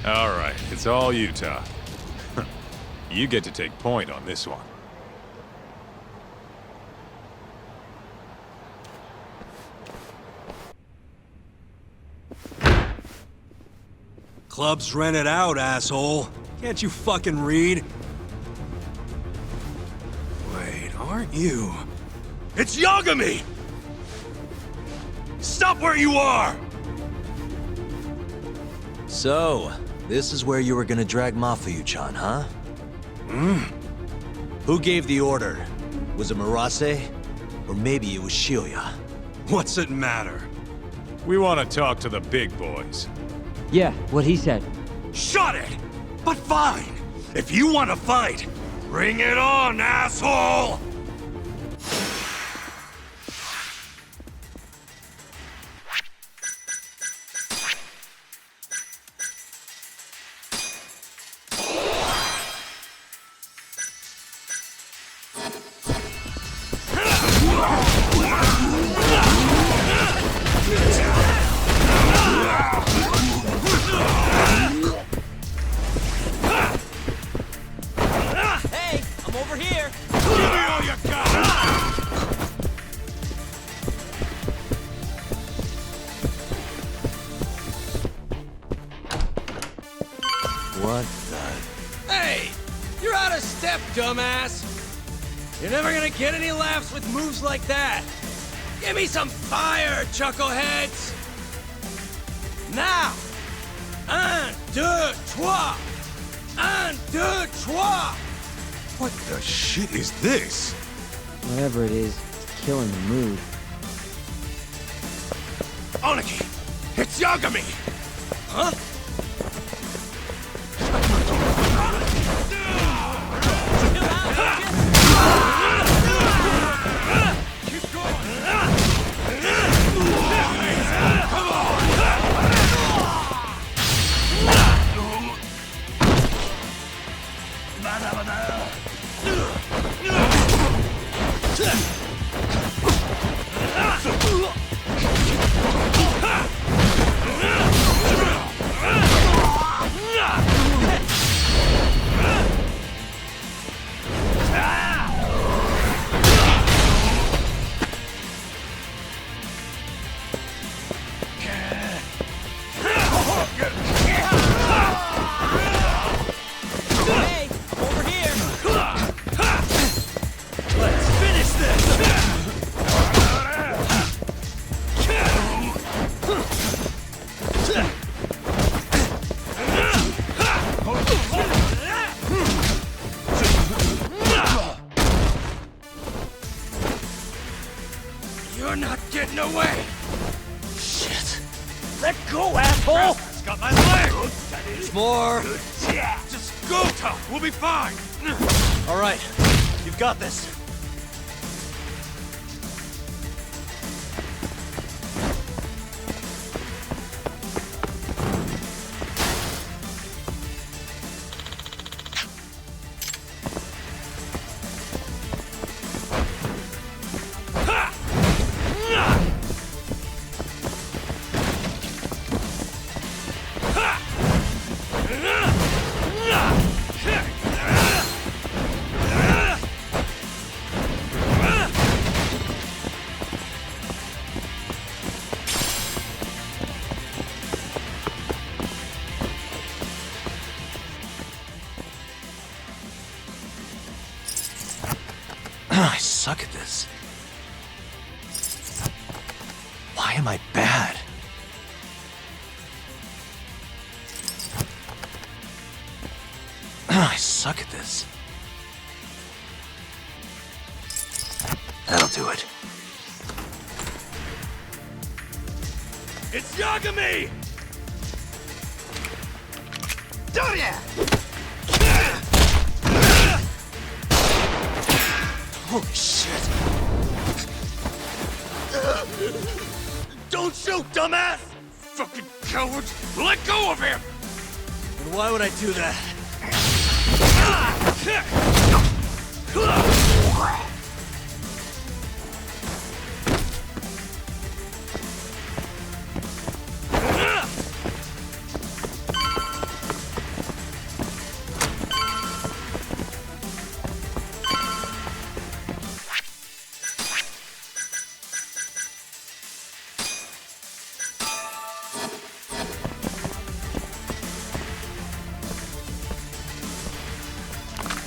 All right, it's all you, Ta. You get to take point on this one. Club's rented out, asshole. Can't you fucking read? Wait, aren't you? It's Yagami! Stop where you are! So, this is where you were gonna drag Mafuyu-chan, huh? Who gave the order? Was it Murase? Or maybe it was Shioya? What's it matter? We want to talk to the big boys. Yeah, what he said. Shut it! But fine! If you want to fight, bring it on, asshole! Hey, I'm over here! Give me all you got! What the... Hey! You're out of step, dumbass! You're never gonna get any laughs with moves like that! Give me some fire, chuckleheads! Now! Un, deux, trois! Un, deux, trois! What the shit is this? Whatever it is, it's killing the mood. Aniki! It's Yagami! Huh? Keep going! Come Hey, over here! Let's finish this! You're not getting away! Shit! Let go, asshole! It's got my leg! More! Just go, tough! We'll be fine! All right, you've got this. I suck at this. Why am I bad? I suck at this. That'll do it. It's Yagami! Holy shit! Don't shoot, dumbass! Fucking coward! Let go of him! And why would I do that?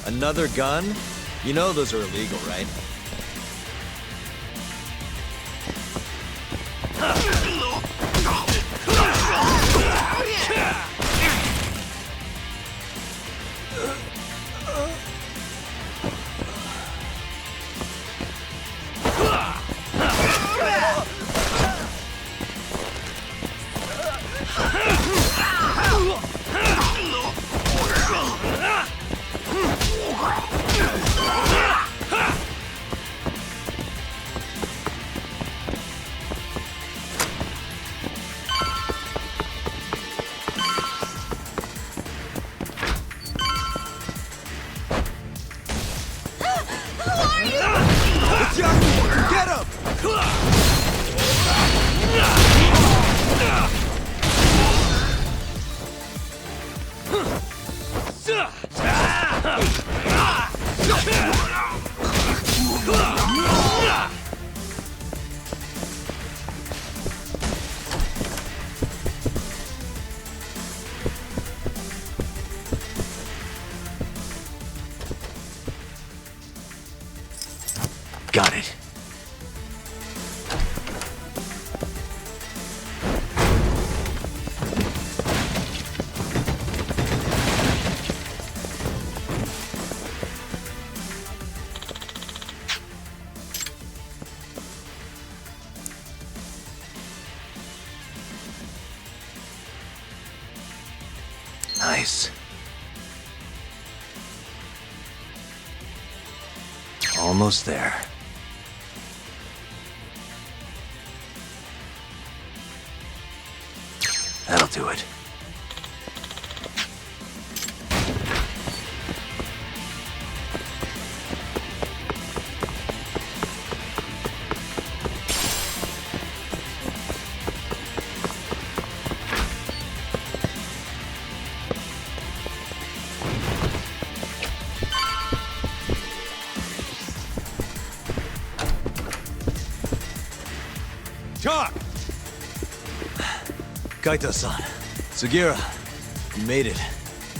Another gun? You know those are illegal, right? Got it. place. Almost there. That'll do it. Talk! Kaito-san, Sugira, you made it.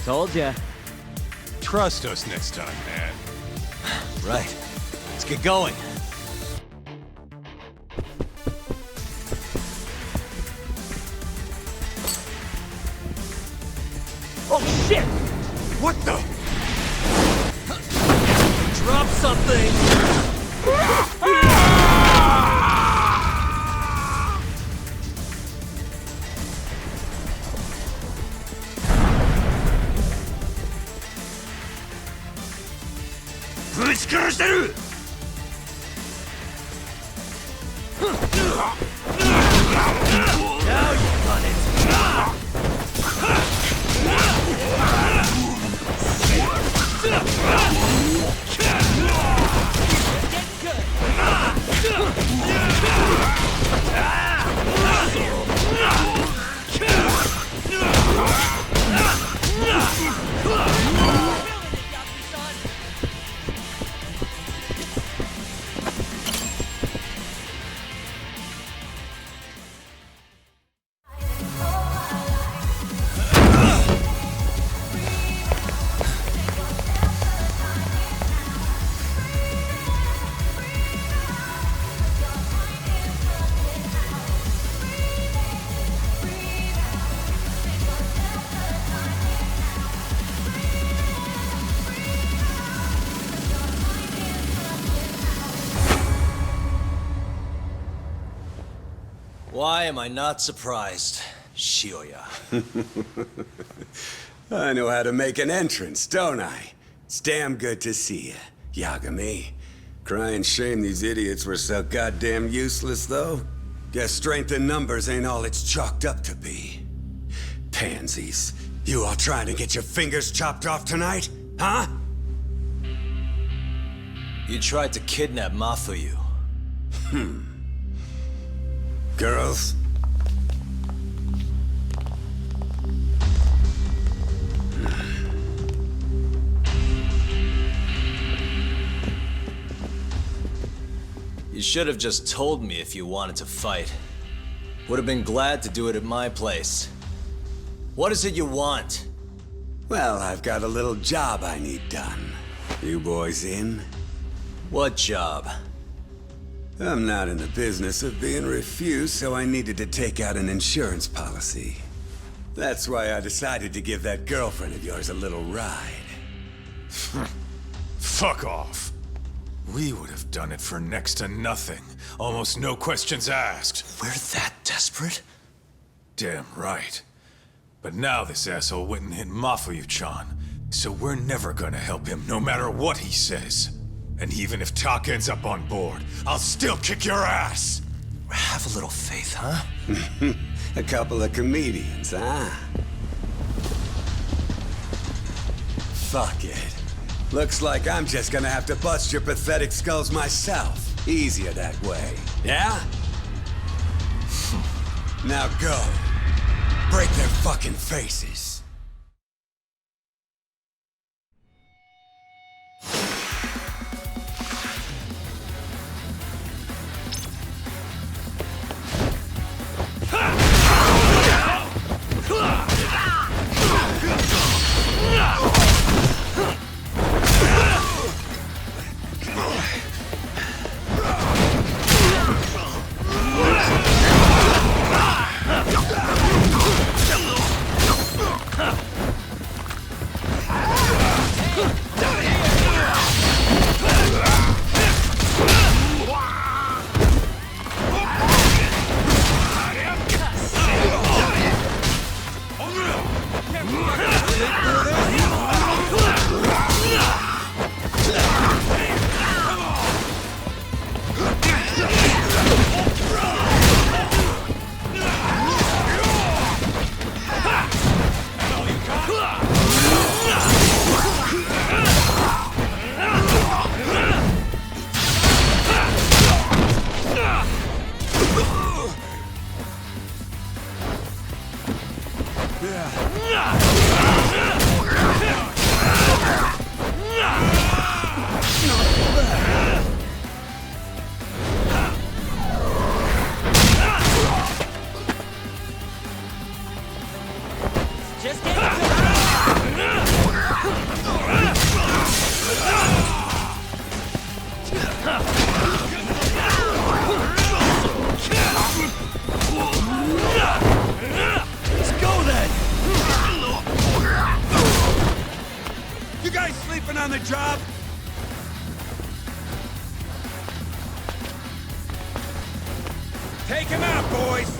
Told ya. Trust us next time, man. Right. Let's get going. Oh shit! What the? Drop something! Now you've done Why am I not surprised, Shioya? I know how to make an entrance, don't I? It's damn good to see you, Yagami. Cry and shame these idiots were so goddamn useless, though. Guess strength in numbers ain't all it's chalked up to be. Pansies. You all trying to get your fingers chopped off tonight? Huh? You tried to kidnap Mafuyu. Girls? You should have just told me if you wanted to fight. Would have been glad to do it at my place. What is it you want? Well, I've got a little job I need done. You boys in? What job? I'm not in the business of being refused, so I needed to take out an insurance policy. That's why I decided to give that girlfriend of yours a little ride. Fuck off. We would have done it for next to nothing. Almost no questions asked. We're that desperate? Damn right. But now this asshole went and hit Mafuyu-chan, so we're never gonna help him no matter what he says. And even if Tak ends up on board, I'll still kick your ass! Have a little faith, huh? A couple of comedians, huh? Fuck it. Looks like I'm just gonna have to bust your pathetic skulls myself. Easier that way, yeah? Now go. Break their fucking faces. Take him out, boys!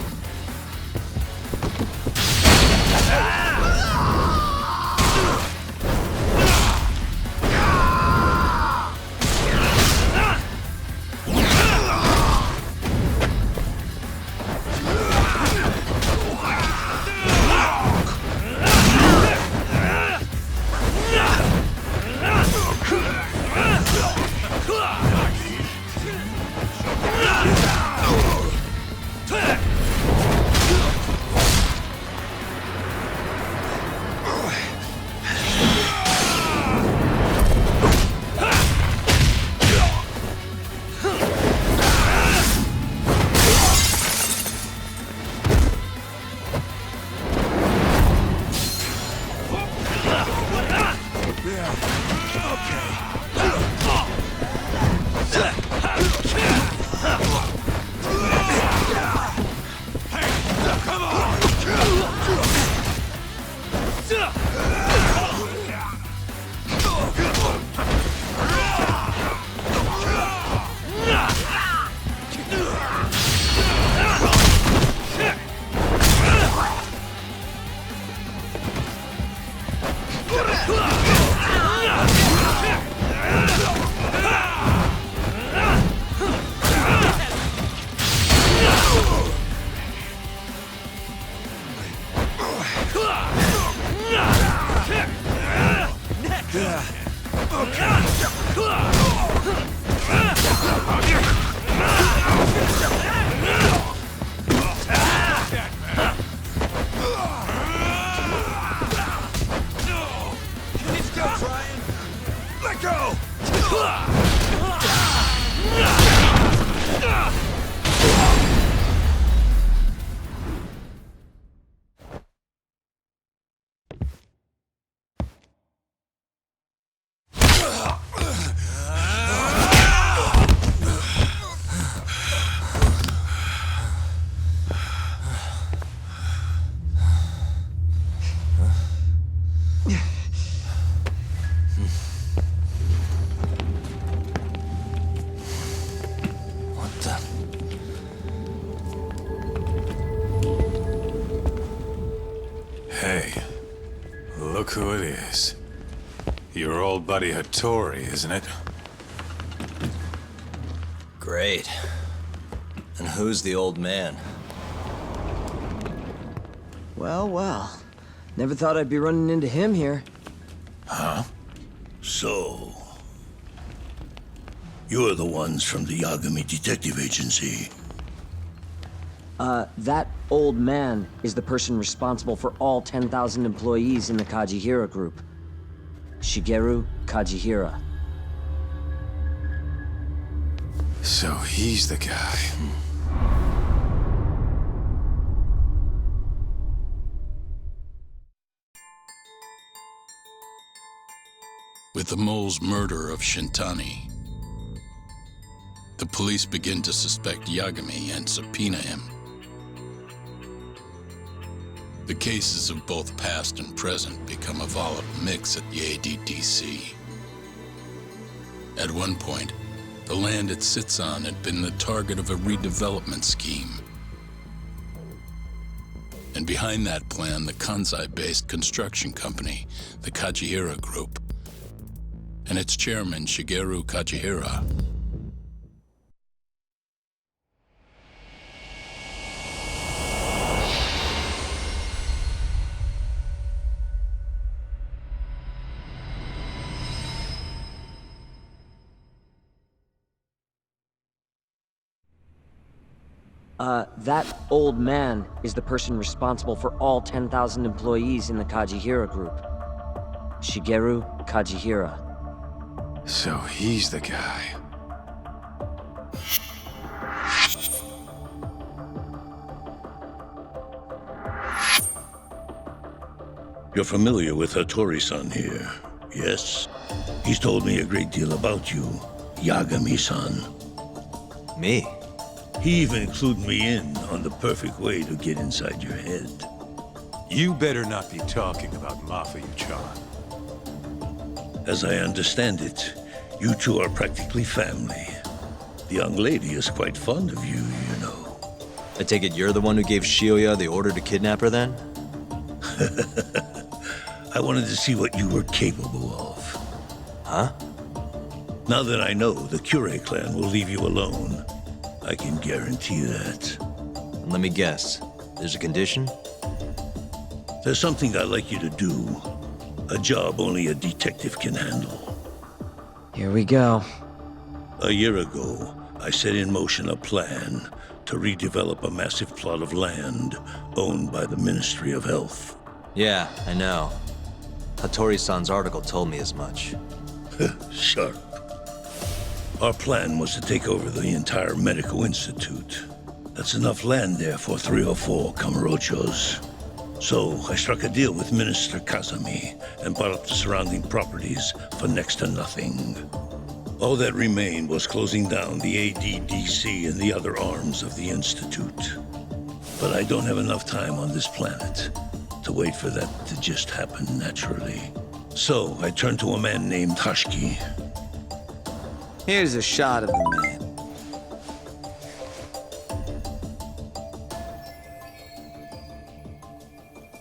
Hey, look who it is. Your old buddy Hattori, isn't it? Great. And who's the old man? Well, well. Never thought I'd be running into him here. Huh? So... you're the ones from the Yagami Detective Agency. That old man is the person responsible for all 10,000 employees in the Kajihira group. Shigeru Kajihira. So he's the guy. With the mole's murder of Shintani, the police begin to suspect Yagami and subpoena him. The cases of both past and present become a volatile mix at the ADDC. At one point, the land it sits on had been the target of a redevelopment scheme. And behind that plan, the Kansai-based construction company, the Kajihira Group, and its chairman, Shigeru Kajihira. That old man is the person responsible for all 10,000 employees in the Kajihira group. Shigeru Kajihira. So he's the guy. You're familiar with Hattori-san here, yes? He's told me a great deal about you, Yagami-san. Me? He even clued me in on the perfect way to get inside your head. You better not be talking about Mafuyu-chan. As I understand it, you two are practically family. The young lady is quite fond of you, you know. I take it you're the one who gave Shioya the order to kidnap her then? I wanted to see what you were capable of. Huh? Now that I know the Kure clan will leave you alone, I can guarantee that. And let me guess, there's a condition? There's something I'd like you to do. A job only a detective can handle. Here we go. A year ago, I set in motion a plan to redevelop a massive plot of land owned by the Ministry of Health. Yeah, I know. Hattori-san's article told me as much. Sharp. Our plan was to take over the entire medical institute. That's enough land there for 3 or 4 Kamurochos. So I struck a deal with Minister Kazami and bought up the surrounding properties for next to nothing. All that remained was closing down the ADDC and the other arms of the institute. But I don't have enough time on this planet to wait for that to just happen naturally. So I turned to a man named Hashiki. Here's a shot of the man.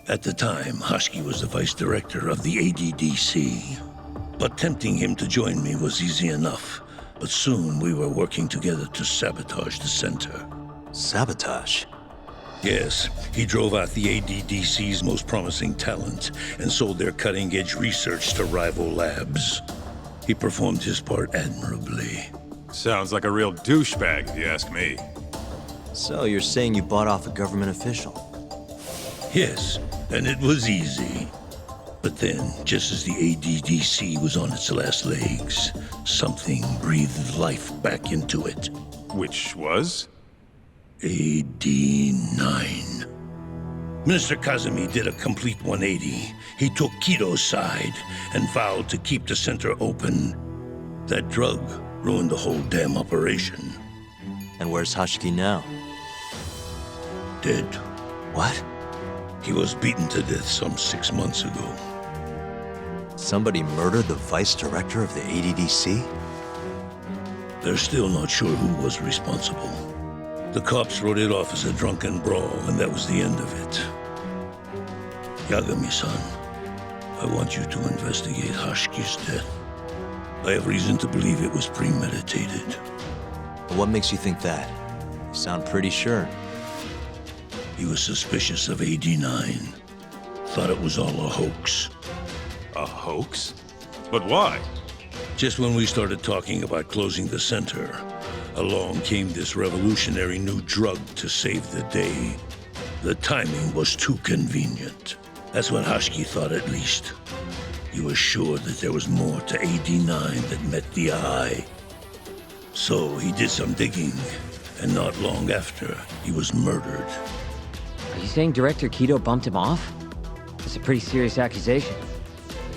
At the time, Hashiki was the vice director of the ADDC. But tempting him to join me was easy enough. But soon we were working together to sabotage the center. Sabotage? Yes, he drove out the ADDC's most promising talent and sold their cutting-edge research to rival labs. He performed his part admirably. Sounds like a real douchebag, if you ask me. So you're saying you bought off a government official? Yes, and it was easy. But then, just as the ADDC was on its last legs, something breathed life back into it. Which was? AD9. Minister Kazami did a complete 180. He took Kido's side and vowed to keep the center open. That drug ruined the whole damn operation. And where's Hashiki now? Dead. What? He was beaten to death some 6 months ago. Somebody murdered the vice director of the ADDC? They're still not sure who was responsible. The cops wrote it off as a drunken brawl, and that was the end of it. Yagami-san, I want you to investigate Hashiki's death. I have reason to believe it was premeditated. What makes you think that? You sound pretty sure. He was suspicious of AD9. Thought it was all a hoax. A hoax? But why? Just when we started talking about closing the center, along came this revolutionary new drug to save the day. The timing was too convenient. That's what Hashiki thought, at least. He was sure that there was more to AD9 that met the eye. So he did some digging, and not long after, he was murdered. Are you saying Director Kido bumped him off? That's a pretty serious accusation.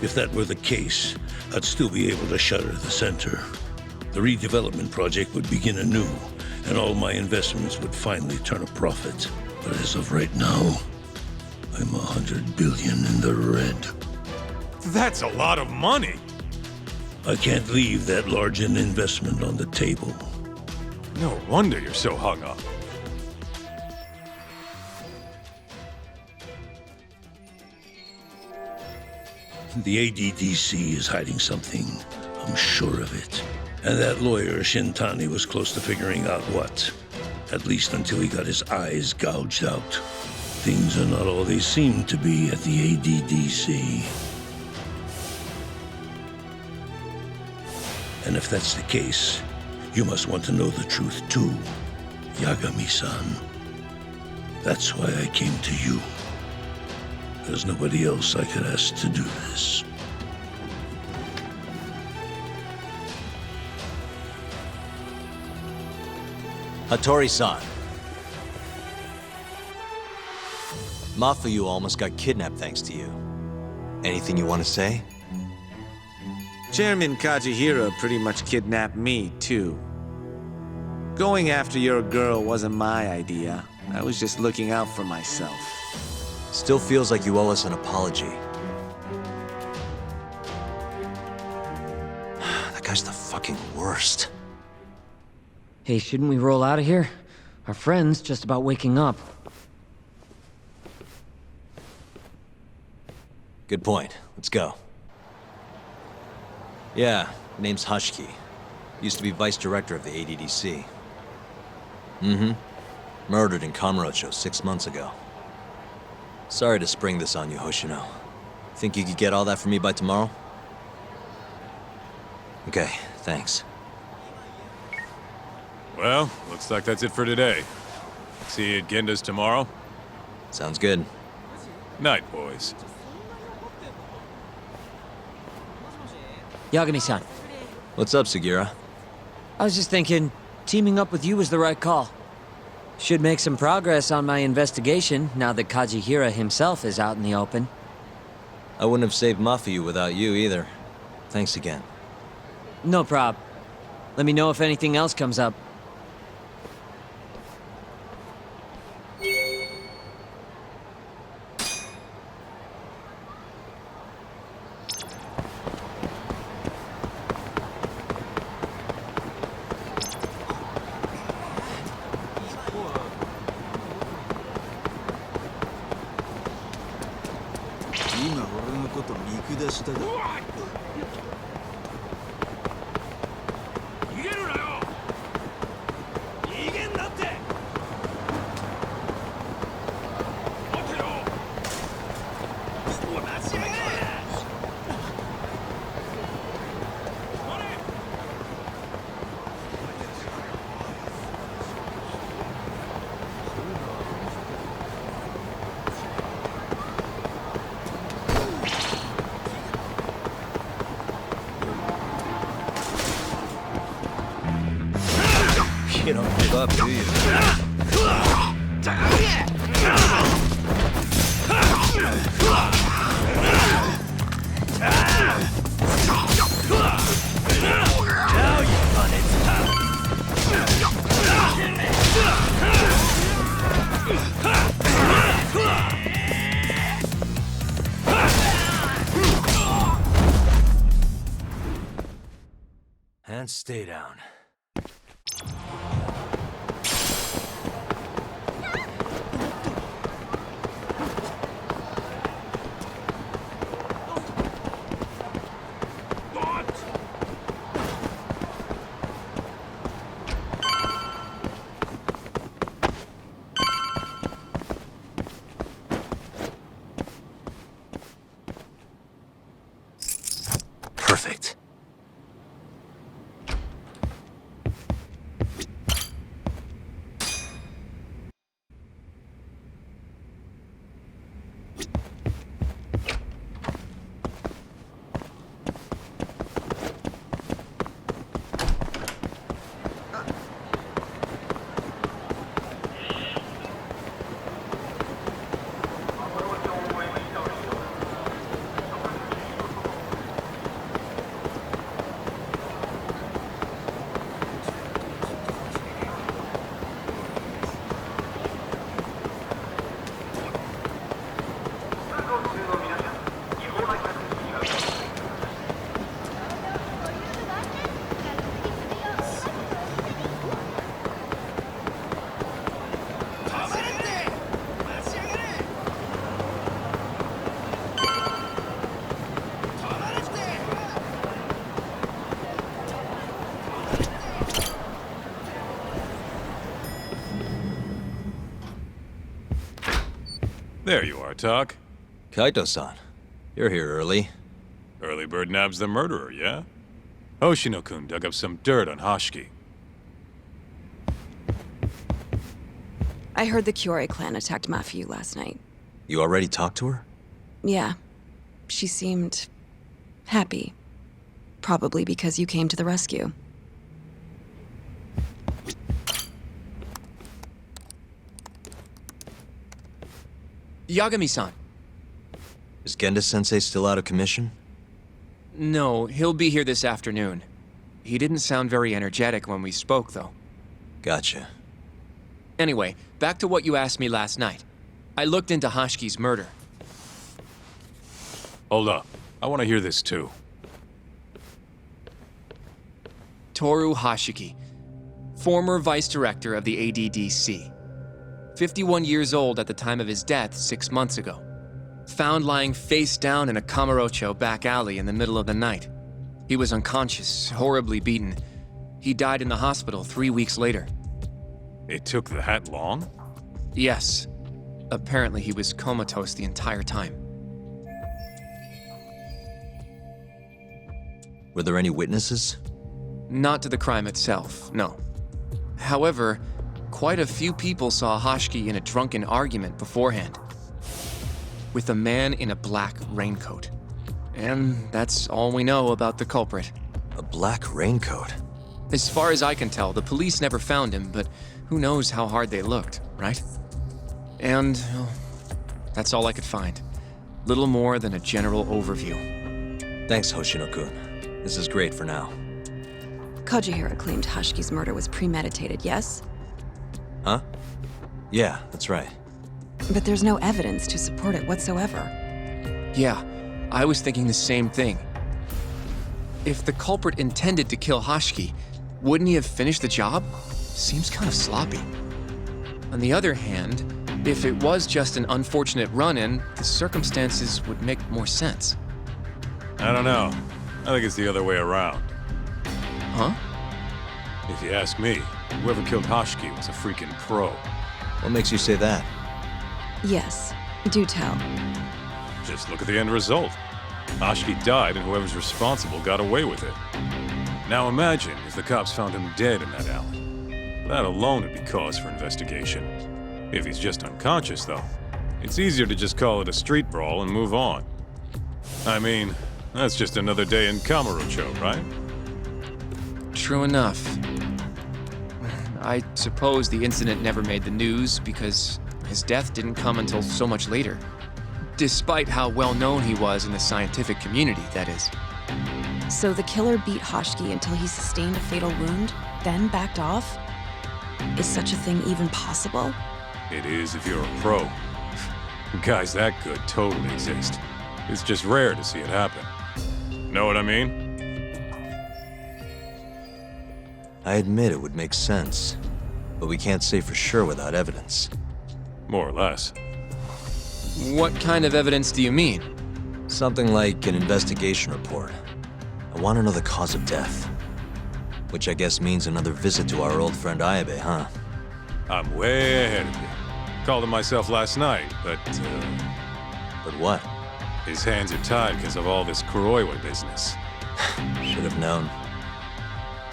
If that were the case, I'd still be able to shutter the center. The redevelopment project would begin anew, and all my investments would finally turn a profit. But as of right now, I'm 100 billion in the red. That's a lot of money! I can't leave that large an investment on the table. No wonder you're so hung up. The ADDC is hiding something. I'm sure of it. And that lawyer, Shintani, was close to figuring out what. At least until he got his eyes gouged out. Things are not all they seem to be at the ADDC. And if that's the case, you must want to know the truth too, Yagami-san. That's why I came to you. There's nobody else I could ask to do this. Hattori-san. Mafuyu almost got kidnapped thanks to you. Anything you want to say? Chairman Kajihira pretty much kidnapped me, too. Going after your girl wasn't my idea. I was just looking out for myself. Still feels like you owe us an apology. That guy's the fucking worst. Hey, shouldn't we roll out of here? Our friend's just about waking up. Good point. Let's go. Yeah, name's Hushki. Used to be vice director of the ADDC. Mm-hmm. Murdered in Kamurocho 6 months ago. Sorry to spring this on you, Hoshino. Think you could get all that for me by tomorrow? Okay, thanks. Well, looks like that's it for today. See you at Genda's tomorrow? Sounds good. Night, boys. Yagami-san. What's up, Sugira? I was just thinking, teaming up with you was the right call. Should make some progress on my investigation now that Kajihira himself is out in the open. I wouldn't have saved Mafuyu without you either. Thanks again. No prob. Let me know if anything else comes up. You don't give up, do you? Now you fun it. And stay down. Perfect. There you are, Tak. Kaito-san, you're here early. Early bird nabs the murderer, yeah? Hoshino-kun dug up some dirt on Hashiki. I heard the Kyorei clan attacked Mafuyu last night. You already talked to her? Yeah. She seemed happy. Probably because you came to the rescue. Yagami-san. Is Genda-sensei still out of commission? No, he'll be here this afternoon. He didn't sound very energetic when we spoke, though. Gotcha. Anyway, back to what you asked me last night. I looked into Hashiki's murder. Hold up. I want to hear this too. Toru Hashiki. former vice director of the ADDC. 51 years old at the time of his death 6 months ago. Found lying face down in a Kamurocho back alley in the middle of the night. He was unconscious, horribly beaten. He died in the hospital 3 weeks later. It took that long? Yes. Apparently he was comatose the entire time. Were there any witnesses? Not to the crime itself, no. However, quite a few people saw Hoshiki in a drunken argument beforehand, with a man in a black raincoat. And that's all we know about the culprit. A black raincoat? As far as I can tell, the police never found him, but who knows how hard they looked, right? And well, that's all I could find. Little more than a general overview. Thanks, Hoshino-kun. This is great for now. Kajihira claimed Hoshiki's murder was premeditated, yes? Huh? Yeah, that's right. But there's no evidence to support it whatsoever. Yeah, I was thinking the same thing. If the culprit intended to kill Hoshiki, wouldn't he have finished the job? Seems kind of sloppy. On the other hand, if it was just an unfortunate run-in, the circumstances would make more sense. I don't know. I think it's the other way around. Huh? If you ask me, whoever killed Hoshiki was a freaking pro. What makes you say that? Yes, do tell. Just look at the end result. Hoshiki died and whoever's responsible got away with it. Now imagine if the cops found him dead in that alley. That alone would be cause for investigation. If he's just unconscious, though, it's easier to just call it a street brawl and move on. I mean, that's just another day in Kamurocho, right? True enough. I suppose the incident never made the news because his death didn't come until so much later. Despite how well known he was in the scientific community, that is. So the killer beat Hoshiki until he sustained a fatal wound, then backed off? Is such a thing even possible? It is if you're a pro. Guys that good totally exist. It's just rare to see it happen. Know what I mean? I admit it would make sense, but we can't say for sure without evidence. More or less. What kind of evidence do you mean? Something like an investigation report. I want to know the cause of death. Which I guess means another visit to our old friend Ayabe, huh? I'm way ahead of you. Called him myself last night, but But what? his hands are tied because of all this Kuroiwa business. Should have known.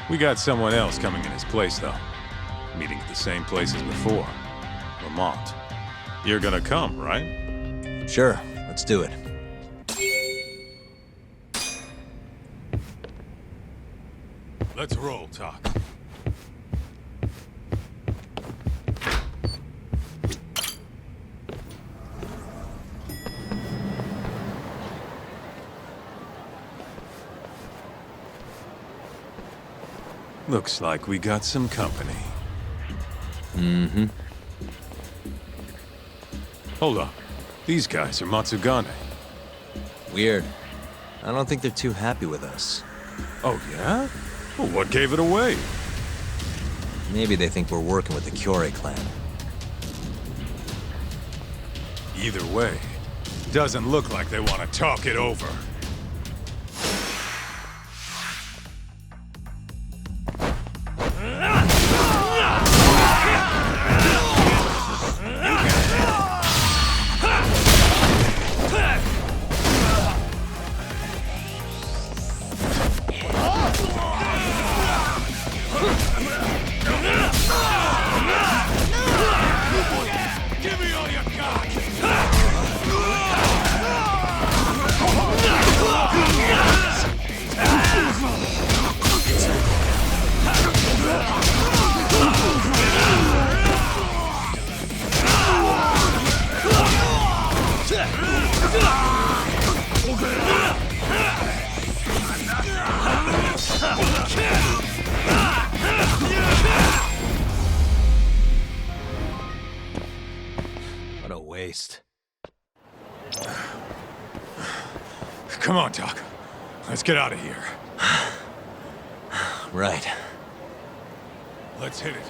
We got someone else coming in his place, though. Meeting at the same place as before. Lamont. You're gonna come, right? Sure, let's do it. Let's roll, Talk. Looks like we got some company. Mm-hmm. Hold up. These guys are Matsugane. Weird. I don't think they're too happy with us. Oh, yeah? Well, what gave it away? Maybe they think we're working with the Kyorei clan. Either way, doesn't look like they want to talk it over. What a waste. Come on, Doc. Let's get out of here. Right. Let's hit it.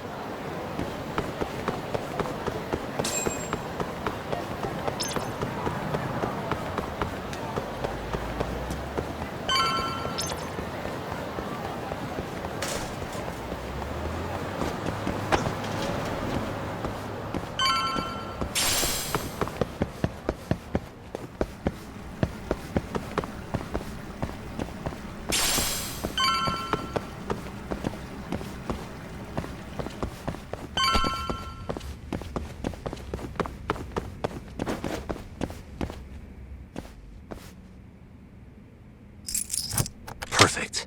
Perfect.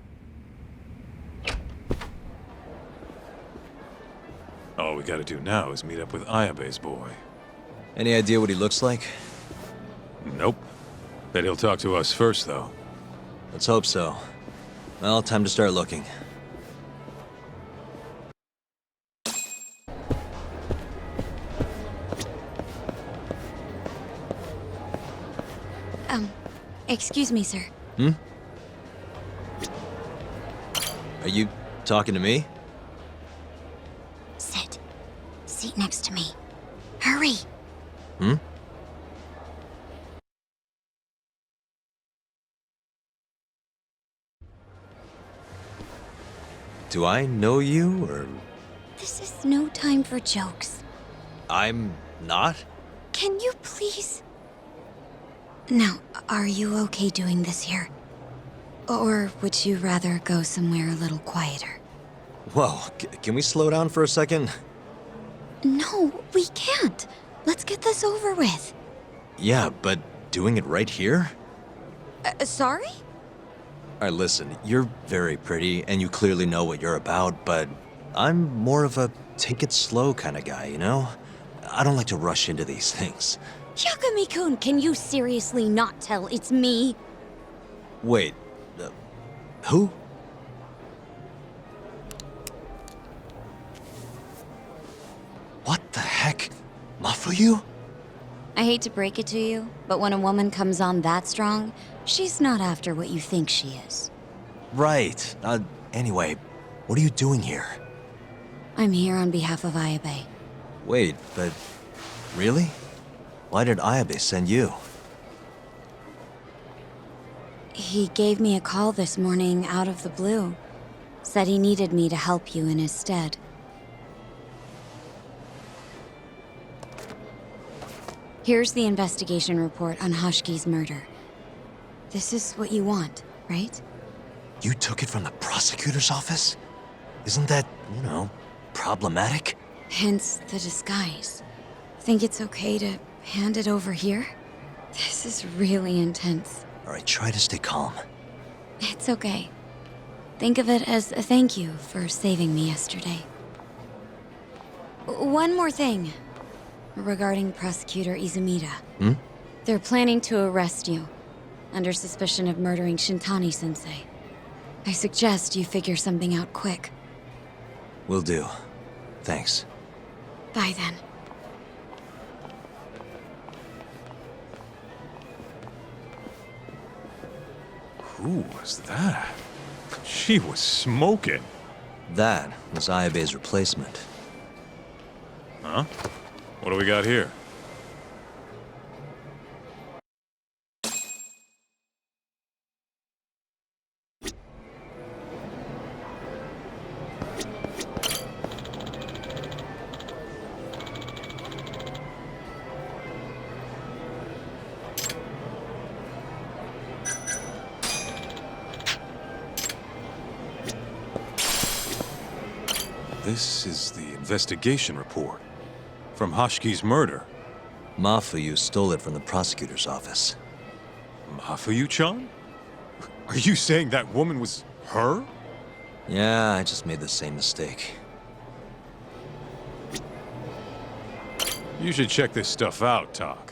All we gotta do now is meet up with Ayabe's boy. Any idea what he looks like? Nope. Bet he'll talk to us first, though. Let's hope so. Well, time to start looking. Excuse me, sir. Hmm? Are you talking to me? Sit. Seat next to me. Hurry! Hmm? Do I know you, or...? This is no time for jokes. I'm not? Can you please... Now, are you okay doing this here? Or would you rather go somewhere a little quieter? Whoa, can we slow down for a second? No, we can't. Let's get this over with. Yeah, but doing it right here? Sorry? Alright, listen, you're very pretty, and you clearly know what you're about, but I'm more of a take it slow kind of guy, you know? I don't like to rush into these things. Yagami-kun, can you seriously not tell it's me? Wait, who? What the heck? Mafuyu? I hate to break it to you, but when a woman comes on that strong, she's not after what you think she is. Right. Anyway, what are you doing here? I'm here on behalf of Ayabe. Wait, but... really? Why did Ayabe send you? He gave me a call this morning out of the blue. Said he needed me to help you in his stead. Here's the investigation report on Hoshiki's murder. This is what you want, right? You took it from the prosecutor's office? Isn't that, you know, problematic? Hence the disguise. Think it's okay to hand it over here? This is really intense. Alright, try to stay calm. It's okay. Think of it as a thank you for saving me yesterday. One more thing. Regarding Prosecutor Izumida. Hmm? They're planning to arrest you, under suspicion of murdering Shintani-sensei. I suggest you figure something out quick. Will do. Thanks. Bye then. Who was that? She was smoking. That was Ayabe's replacement. Huh? What do we got here? This is the investigation report from Hoshiki's murder. Mafuyu stole it from the prosecutor's office. Mafuyu-chan? Are you saying that woman was her? Yeah, I just made the same mistake. You should check this stuff out, Tak.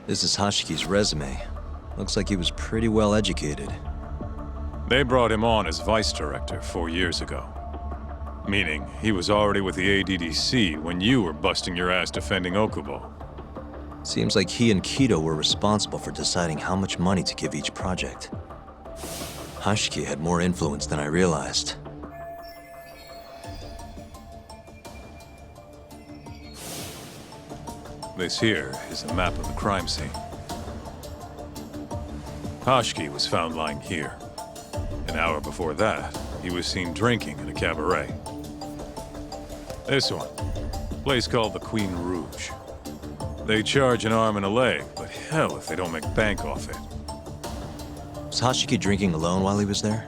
This is Hoshiki's resume. Looks like he was pretty well educated. They brought him on as vice director 4 years ago. Meaning, he was already with the ADDC when you were busting your ass defending Okubo. Seems like he and Kido were responsible for deciding how much money to give each project. Hashiki had more influence than I realized. This here is a map of the crime scene. Hashiki was found lying here. An hour before that, he was seen drinking in a cabaret. This one, a place called the Queen Rouge. They charge an arm and a leg, but hell if they don't make bank off it. Was Hashiki drinking alone while he was there?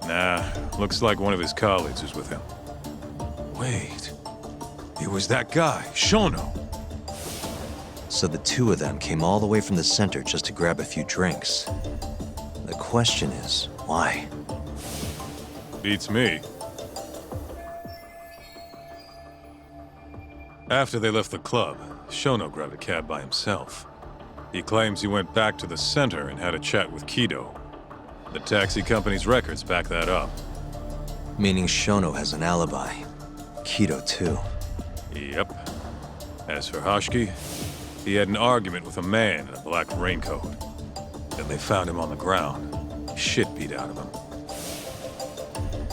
Nah, looks like one of his colleagues was with him. Wait, it was that guy, Shono. So the two of them came all the way from the center just to grab a few drinks. The question is, why? Beats me. After they left the club, Shono grabbed a cab by himself. He claims he went back to the center and had a chat with Kido. The taxi company's records back that up. Meaning Shono has an alibi. Kido too. Yep. As for Hashiki, he had an argument with a man in a black raincoat. Then they found him on the ground, shit beat out of him.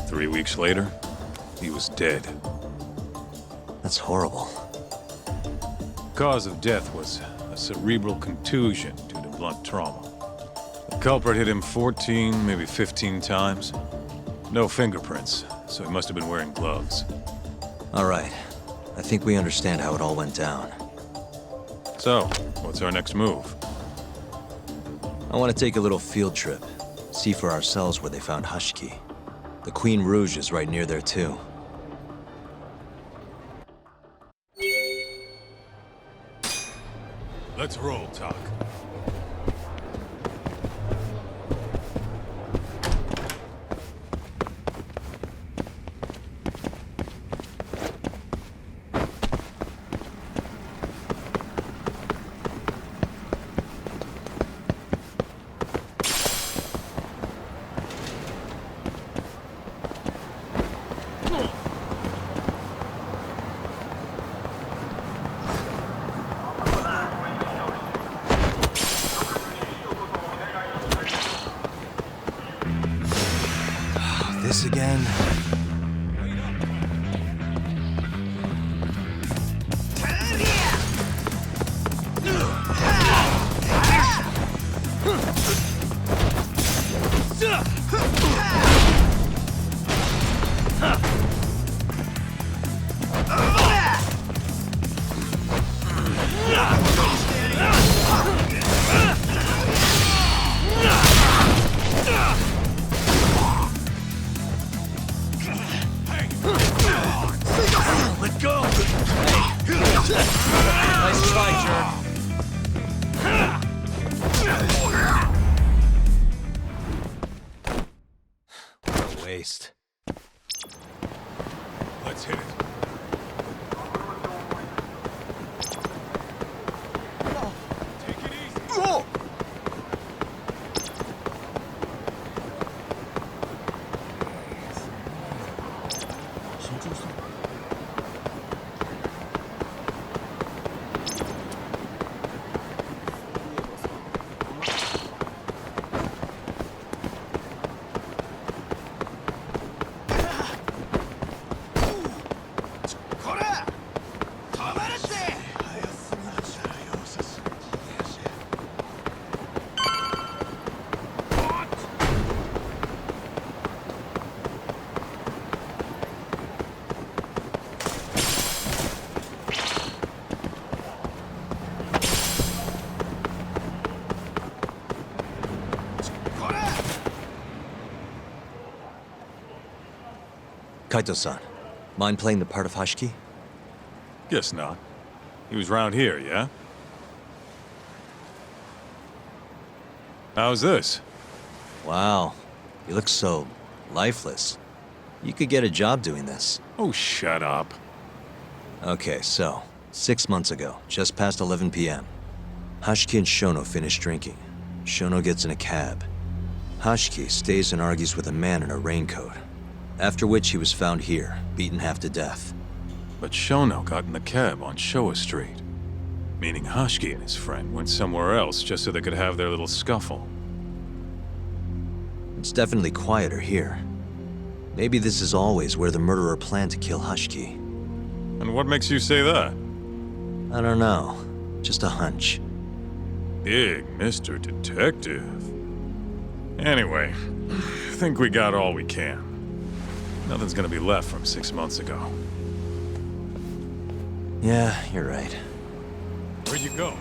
3 weeks later, he was dead. That's horrible. Cause of death was a cerebral contusion due to blunt trauma. The culprit hit him 14, maybe 15 times. No fingerprints, so he must have been wearing gloves. All right. I think we understand how it all went down. So, what's our next move? I want to take a little field trip. See for ourselves where they found Hashiki. The Queen Rouge is right near there too. Let's roll, Tak. This again? Let go! Hey. Nice try, What a waste. Let's hit it. Take it easy. Kaito-san, mind playing the part of Hashiki? Guess not. He was round here, yeah? How's this? Wow, you look so lifeless. You could get a job doing this. Oh, shut up. Okay, so, 6 months ago, just past 11 p.m., Hashiki and Shono finish drinking. Shono gets in a cab. Hashiki stays and argues with a man in a raincoat. After which he was found here, beaten half to death. But Shono got in the cab on Showa Street. Meaning Hashki and his friend went somewhere else just so they could have their little scuffle. It's definitely quieter here. Maybe this is always where the murderer planned to kill Hashki. And what makes you say that? I don't know. Just a hunch. Big Mr. Detective. Anyway, I think we got all we can. Nothing's gonna be left from 6 months ago. Yeah, you're right. Where'd you go?